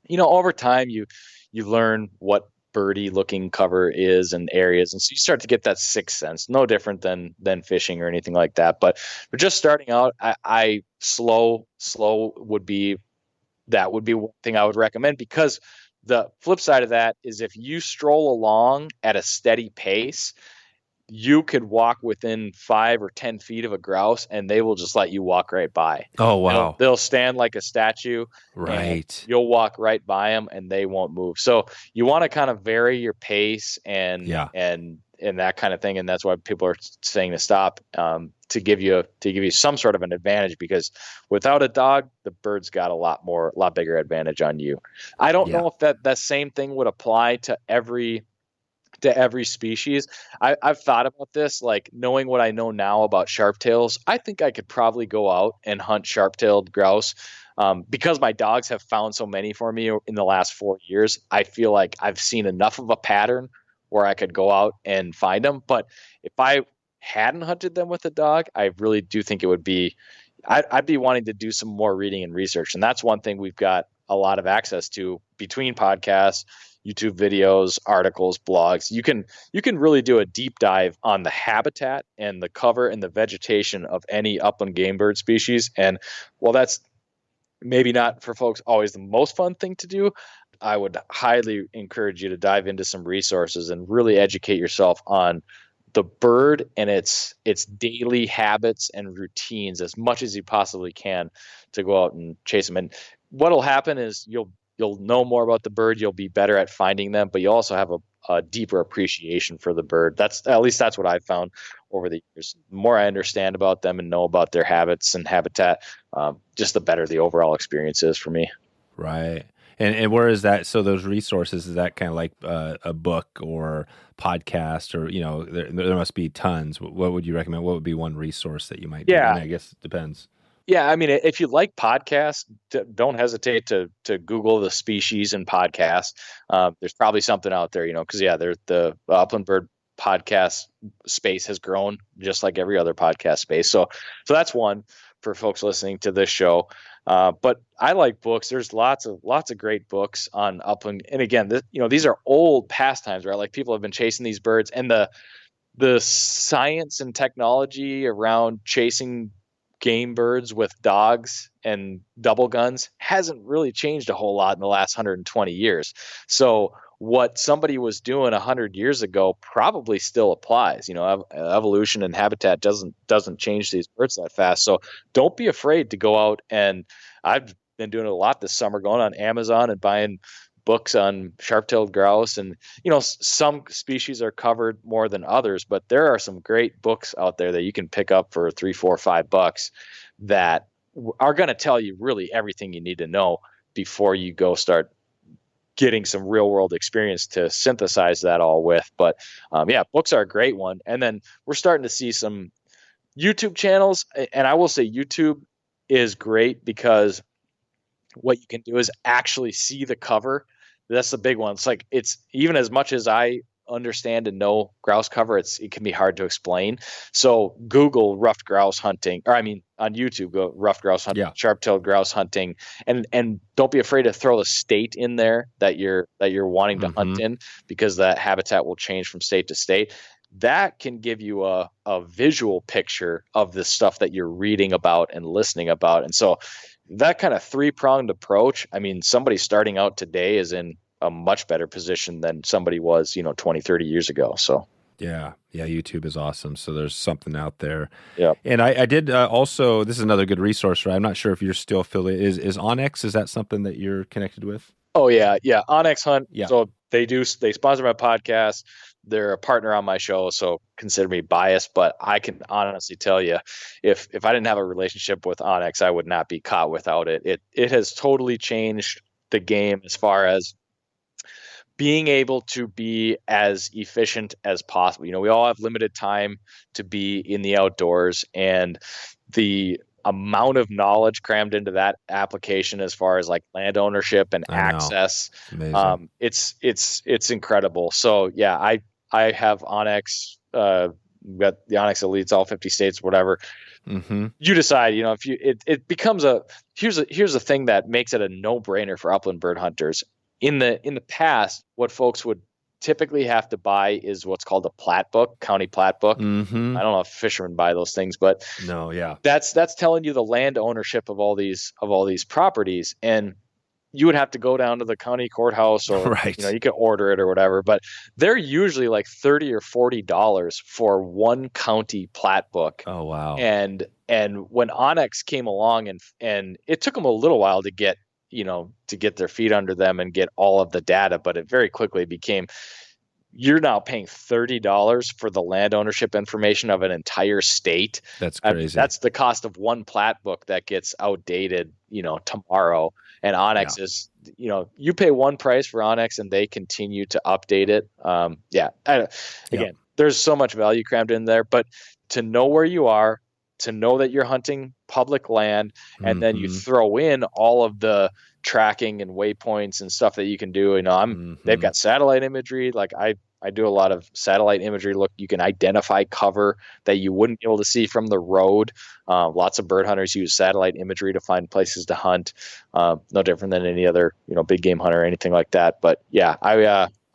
over time, you learn what birdie looking cover is and areas. And so you start to get that sixth sense, no different than fishing or anything like that. But for just starting out, I slow would be one thing I would recommend, because the flip side of that is if you stroll along at a steady pace, you could walk within 5 or 10 feet of a grouse and they will just let you walk right by. Oh, wow. They'll stand like a statue. Right. You'll walk right by them and they won't move. So you want to kind of vary your pace and that kind of thing. And that's why people are saying to stop, to give you some sort of an advantage, because without a dog, the bird's got a lot bigger advantage on you. I don't know if that same thing would apply to every species. I've thought about this, like knowing what I know now about sharptails. I think I could probably go out and hunt sharp-tailed grouse. Because my dogs have found so many for me in the last 4 years, I feel like I've seen enough of a pattern where I could go out and find them. But if I hadn't hunted them with a dog, I really do think it would be, I'd be wanting to do some more reading and research. And that's one thing we've got a lot of access to between podcasts, YouTube videos, articles, blogs. You can really do a deep dive on the habitat and the cover and the vegetation of any upland game bird species. And while that's maybe not for folks always the most fun thing to do, I would highly encourage you to dive into some resources and really educate yourself on the bird and its daily habits and routines as much as you possibly can to go out and chase them. And what'll happen is you'll know more about the bird. You'll be better at finding them, but you also have a deeper appreciation for the bird. That's what I've found over the years. The more I understand about them and know about their habits and habitat, just the better the overall experience is for me. Right. And where is that? So those resources, is that kind of like a book or podcast, or, there must be tons. What would you recommend? What would be one resource that you might do? I guess it depends. Yeah, I mean, if you like podcasts, don't hesitate to Google the species and podcasts. There's probably something out there, because the Upland Bird podcast space has grown just like every other podcast space. So that's one for folks listening to this show. But I like books. There's lots of great books on upland. And again, these are old pastimes, right? Like people have been chasing these birds, and the science and technology around chasing game birds with dogs and double guns hasn't really changed a whole lot in the last 120 years. So what somebody was doing 100 years ago probably still applies. Evolution and habitat doesn't change these birds that fast. So don't be afraid to go out, and I've been doing it a lot this summer, going on Amazon and buying books on sharp-tailed grouse. And some species are covered more than others, but there are some great books out there that you can pick up for $3, $4, $5 that are going to tell you really everything you need to know before you go start getting some real world experience to synthesize that all with. But books are a great one. And then we're starting to see some YouTube channels, and I will say YouTube is great because what you can do is actually see the cover. That's the big one. It's even as much as I understand and know grouse cover, it can be hard to explain. So Google ruffed grouse hunting, on YouTube, go ruffed grouse hunting, sharp-tailed grouse hunting, and don't be afraid to throw the state in there that you're wanting to hunt in, because that habitat will change from state to state. That can give you a visual picture of the stuff that you're reading about and listening about. And so that kind of 3-pronged approach, somebody starting out today is in a much better position than somebody was, 20, 30 years ago. So yeah, YouTube is awesome. So there's something out there. Yeah. And I did also, this is another good resource, right? I'm not sure if you're still affiliated. Is OnX, is that something that you're connected with? Oh yeah. OnX Hunt. Yeah. So they sponsor my podcast. They're a partner on my show, so consider me biased, but I can honestly tell you, if I didn't have a relationship with OnX, I would not be caught without it. It has totally changed the game as far as being able to be as efficient as possible. We all have limited time to be in the outdoors, and the amount of knowledge crammed into that application as far as like land ownership and access, it's incredible. So yeah, I have OnX, we've got the OnX Elites, all 50 states, whatever. Mm-hmm. You decide, if it becomes here's the thing that makes it a no-brainer for upland bird hunters. In the past, what folks would typically have to buy is what's called a plat book, county plat book. Mm-hmm. I don't know if fishermen buy those things, but no, yeah, that's telling you the land ownership of all these properties, and you would have to go down to the county courthouse, or right. You can order it or whatever. But they're usually like $30 or $40 for one county plat book. Oh wow! And when OnX came along, and it took them a little while to get their feet under them and get all of the data, but it very quickly became, you're now paying $30 for the land ownership information of an entire state. That's crazy. That's the cost of one plat book that gets outdated, tomorrow. And OnX is, you pay one price for OnX and they continue to update it. Again, there's so much value crammed in there, but to know where you are, to know that you're hunting public land, and then you throw in all of the tracking and waypoints and stuff that you can do. They've got satellite imagery. Like I do a lot of satellite imagery. Look, you can identify cover that you wouldn't be able to see from the road. Lots of bird hunters use satellite imagery to find places to hunt. No different than any other, big game hunter or anything like that. But yeah,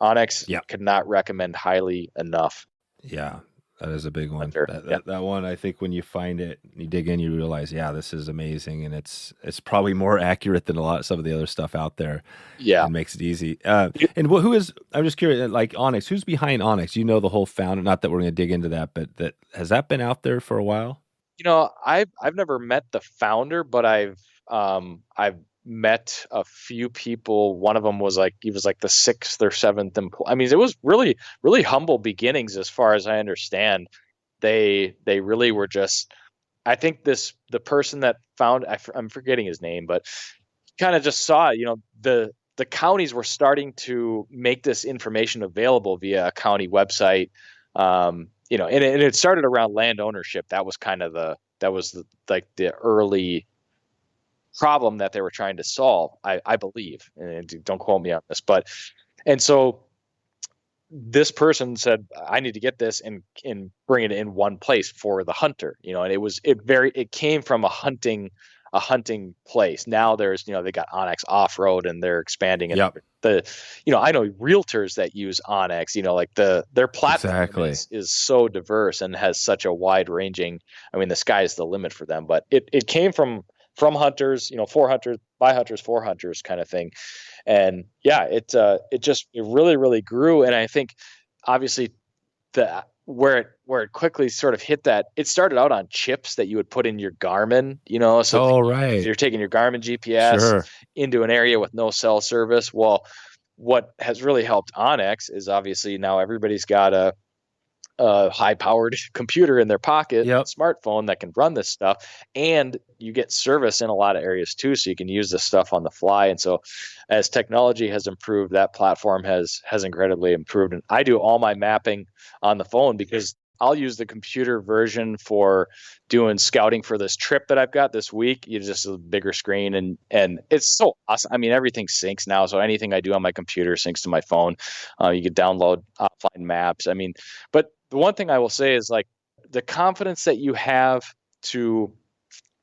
OnX could not recommend highly enough. Yeah. That is a big one. That one, I think when you find it, you dig in, you realize, this is amazing, and it's probably more accurate than some of the other stuff out there. Yeah, it makes it easy. And who is? I'm just curious, like OnX, who's behind OnX? The whole founder. Not that we're going to dig into that, but has that been out there for a while? I've never met the founder, but I've met a few people. One of them was he was like the 6th or 7th employee. It was really, really humble beginnings as far as I understand. They really were just, I think the person that found, I'm forgetting his name, but kind of just saw, the counties were starting to make this information available via a county website. And it started around land ownership. That was kind of the early problem that they were trying to solve, I believe, and don't quote me on this, and so this person said, I need to get this and bring it in one place for the hunter, and it came from a hunting place. Now there's, they got OnX off-road and they're expanding it. Yep. I know realtors that use OnX, like their platform is so diverse and has such a wide ranging, the sky is the limit for them, but it came from hunters, for hunters, by hunters, for hunters kind of thing. And it really, really grew. And I think obviously where it quickly sort of hit that, it started out on chips that you would put in your Garmin, so if you're taking your Garmin GPS into an area with no cell service. Well, what has really helped OnX is obviously now everybody's got a high-powered computer in their pocket, smartphone that can run this stuff, and you get service in a lot of areas too, so you can use this stuff on the fly. And so as technology has improved, that platform has incredibly improved. And I do all my mapping on the phone because I'll use the computer version for doing scouting for this trip that I've got this week. You just a bigger screen, and it's so awesome. Everything syncs now, so anything I do on my computer syncs to my phone. You can download offline maps. But the one thing I will say is like the confidence that you have to,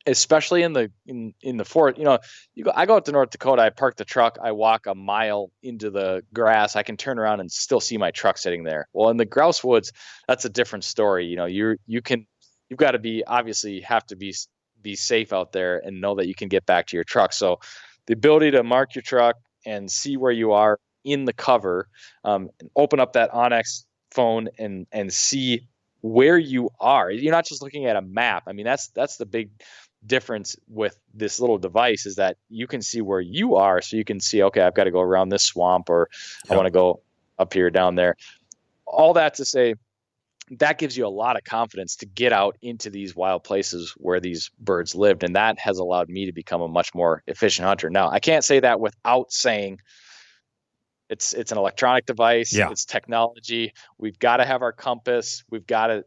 especially in the forest, I go out to North Dakota, I park the truck, I walk a mile into the grass, I can turn around and still see my truck sitting there. Well, in the grouse woods, that's a different story. You've got to be, obviously have to be safe out there and know that you can get back to your truck. So the ability to mark your truck and see where you are in the cover, and open up that OnX phone and see where you are. You're not just looking at a map. That's the big difference with this little device, is that you can see where you are, so you can see, okay, I've got to go around this swamp, or I want to go up here, down there. All that to say, that gives you a lot of confidence to get out into these wild places where these birds lived. And that has allowed me to become a much more efficient hunter. Now, I can't say that without saying it's an electronic device. Yeah. It's technology. We've got to have our compass. We've got to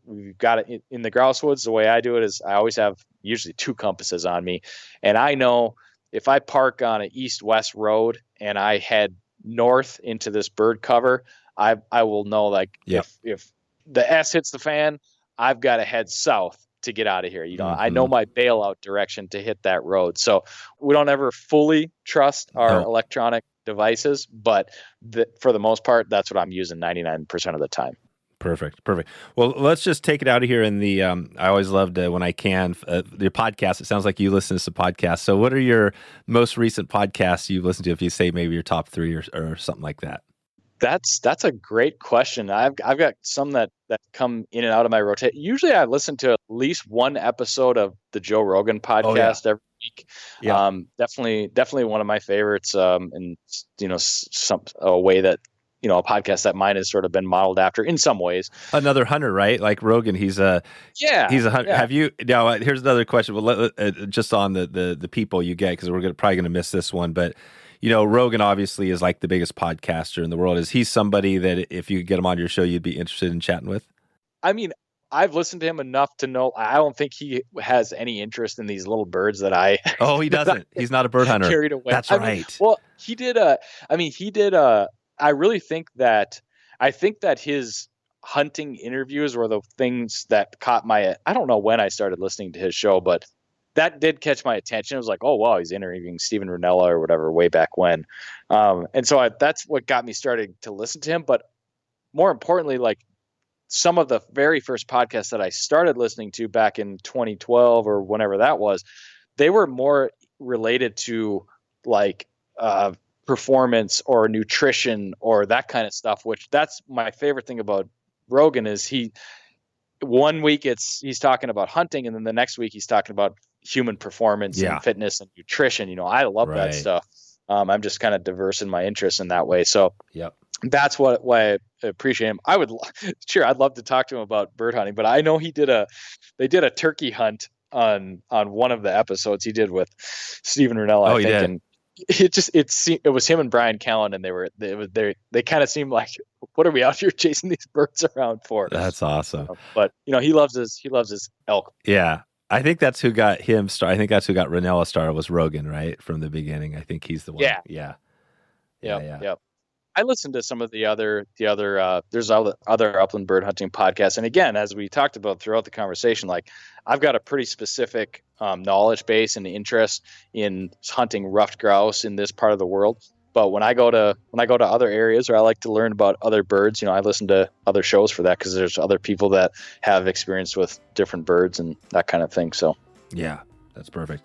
in the grouse woods. The way I do it is I always have usually 2 compasses on me. And I know if I park on an east-west road and I head north into this bird cover, I will know, like, if the S hits the fan, I've got to head south to get out of here. I know my bailout direction to hit that road. So we don't ever fully trust our electronic devices, but for the most part, that's what I'm using 99% of the time. Perfect. Well, let's just take it out of here. In the I always loved when I can your podcast. It sounds like you listen to some podcasts. So, what are your most recent podcasts you've listened to? If you say maybe your top 3 or something like that. That's a great question. I've got some that come in and out of my rotation. Usually, I listen to at least one episode of the Joe Rogan podcast every week. Yeah. Definitely one of my favorites. And a way that a podcast that mine has sort of been modeled after in some ways. Another hunter, right? Like Rogan, he's a hunter. Yeah. Have you? Now, here's another question. Well, just on the people you get, because we're probably going to miss this one, but. Rogan obviously is like the biggest podcaster in the world. Is he somebody that if you could get him on your show, you'd be interested in chatting with? I mean, I've listened to him enough to know I don't think he has any interest in these little birds that I. Oh, he doesn't. He's not a bird hunter. Carried away. That's right. He did. I really think that his hunting interviews were the things that caught my. I don't know when I started listening to his show, but. That did catch my attention. It was like, oh, wow, he's interviewing Steven Rinella or whatever way back when. And so that's what got me started to listen to him. But more importantly, like some of the very first podcasts that I started listening to back in 2012 or whenever that was, they were more related to like performance or nutrition or that kind of stuff, which that's my favorite thing about Rogan is one week he's talking about hunting and then the next week he's talking about human performance and fitness and nutrition. I love that stuff. I'm just kind of diverse in my interests in that way. So that's why I appreciate him. I'd love to talk to him about bird hunting, but I know they did a turkey hunt on one of the episodes he did with Steven Rinella, I think. And it was him and Brian Callen, and they kind of seemed like, what are we out here chasing these birds around for? That's awesome. But he loves his elk. Yeah. I think that's who got him started. I think that's who got Rinella started was Rogan, right? From the beginning. I think he's the one. Yeah. I listened to some of the other there's other upland bird hunting podcasts. And again, as we talked about throughout the conversation, like I've got a pretty specific knowledge base and interest in hunting ruffed grouse in this part of the world. But when I go to other areas or I like to learn about other birds, I listen to other shows for that because there's other people that have experience with different birds and that kind of thing. So yeah, that's perfect.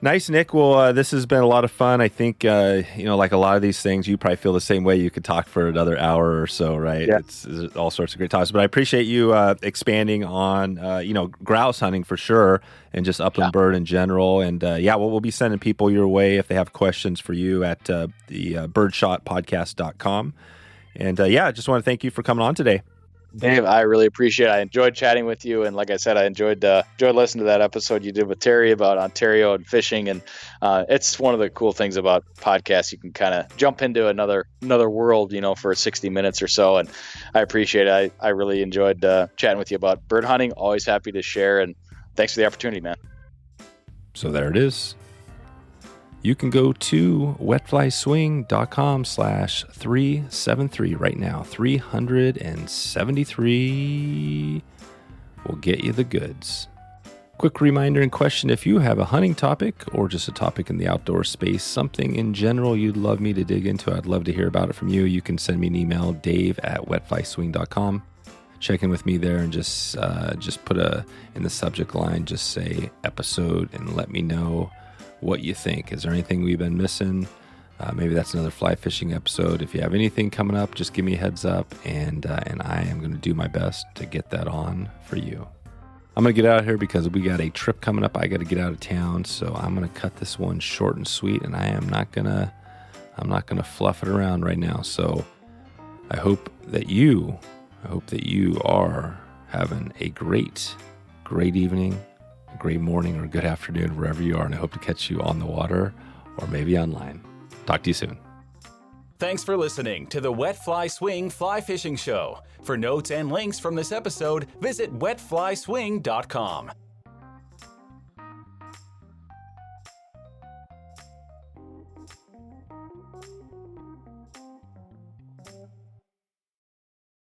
Nice, Nick. Well, this has been a lot of fun. I think, like a lot of these things, you probably feel the same way. You could talk for another hour or so, right? Yeah. It's all sorts of great topics. But I appreciate you expanding on, grouse hunting for sure and just upland bird in general. And, we'll be sending people your way if they have questions for you at the birdshotpodcast.com. And, I just want to thank you for coming on today. Dave, I really appreciate it. I enjoyed chatting with you. And like I said, I enjoyed listening to that episode you did with Terry about Ontario and fishing. And it's one of the cool things about podcasts. You can kind of jump into another world, for 60 minutes or so. And I appreciate it. I really enjoyed chatting with you about bird hunting. Always happy to share. And thanks for the opportunity, man. So there it is. You can go to wetflyswing.com/373 right now. 373 will get you the goods. Quick reminder and question: if you have a hunting topic or just a topic in the outdoor space, something in general you'd love me to dig into, I'd love to hear about it from you. You can send me an email, dave@wetflyswing.com. Check in with me there and just put in the subject line, just say episode and let me know what you think. Is there anything we've been missing? Maybe that's another fly fishing episode. If you have anything coming up, just give me a heads up, and I am going to do my best to get that on for you. I'm going to get out of here because we got a trip coming up. I got to get out of town, so I'm going to cut this one short and sweet, and I'm not going to fluff it around right now. So I hope that you I hope that you are having a great evening, a great morning, or good afternoon, wherever you are. And I hope to catch you on the water or maybe online. Talk to you soon. Thanks for listening to the Wet Fly Swing Fly Fishing Show. For notes and links from this episode, visit wetflyswing.com.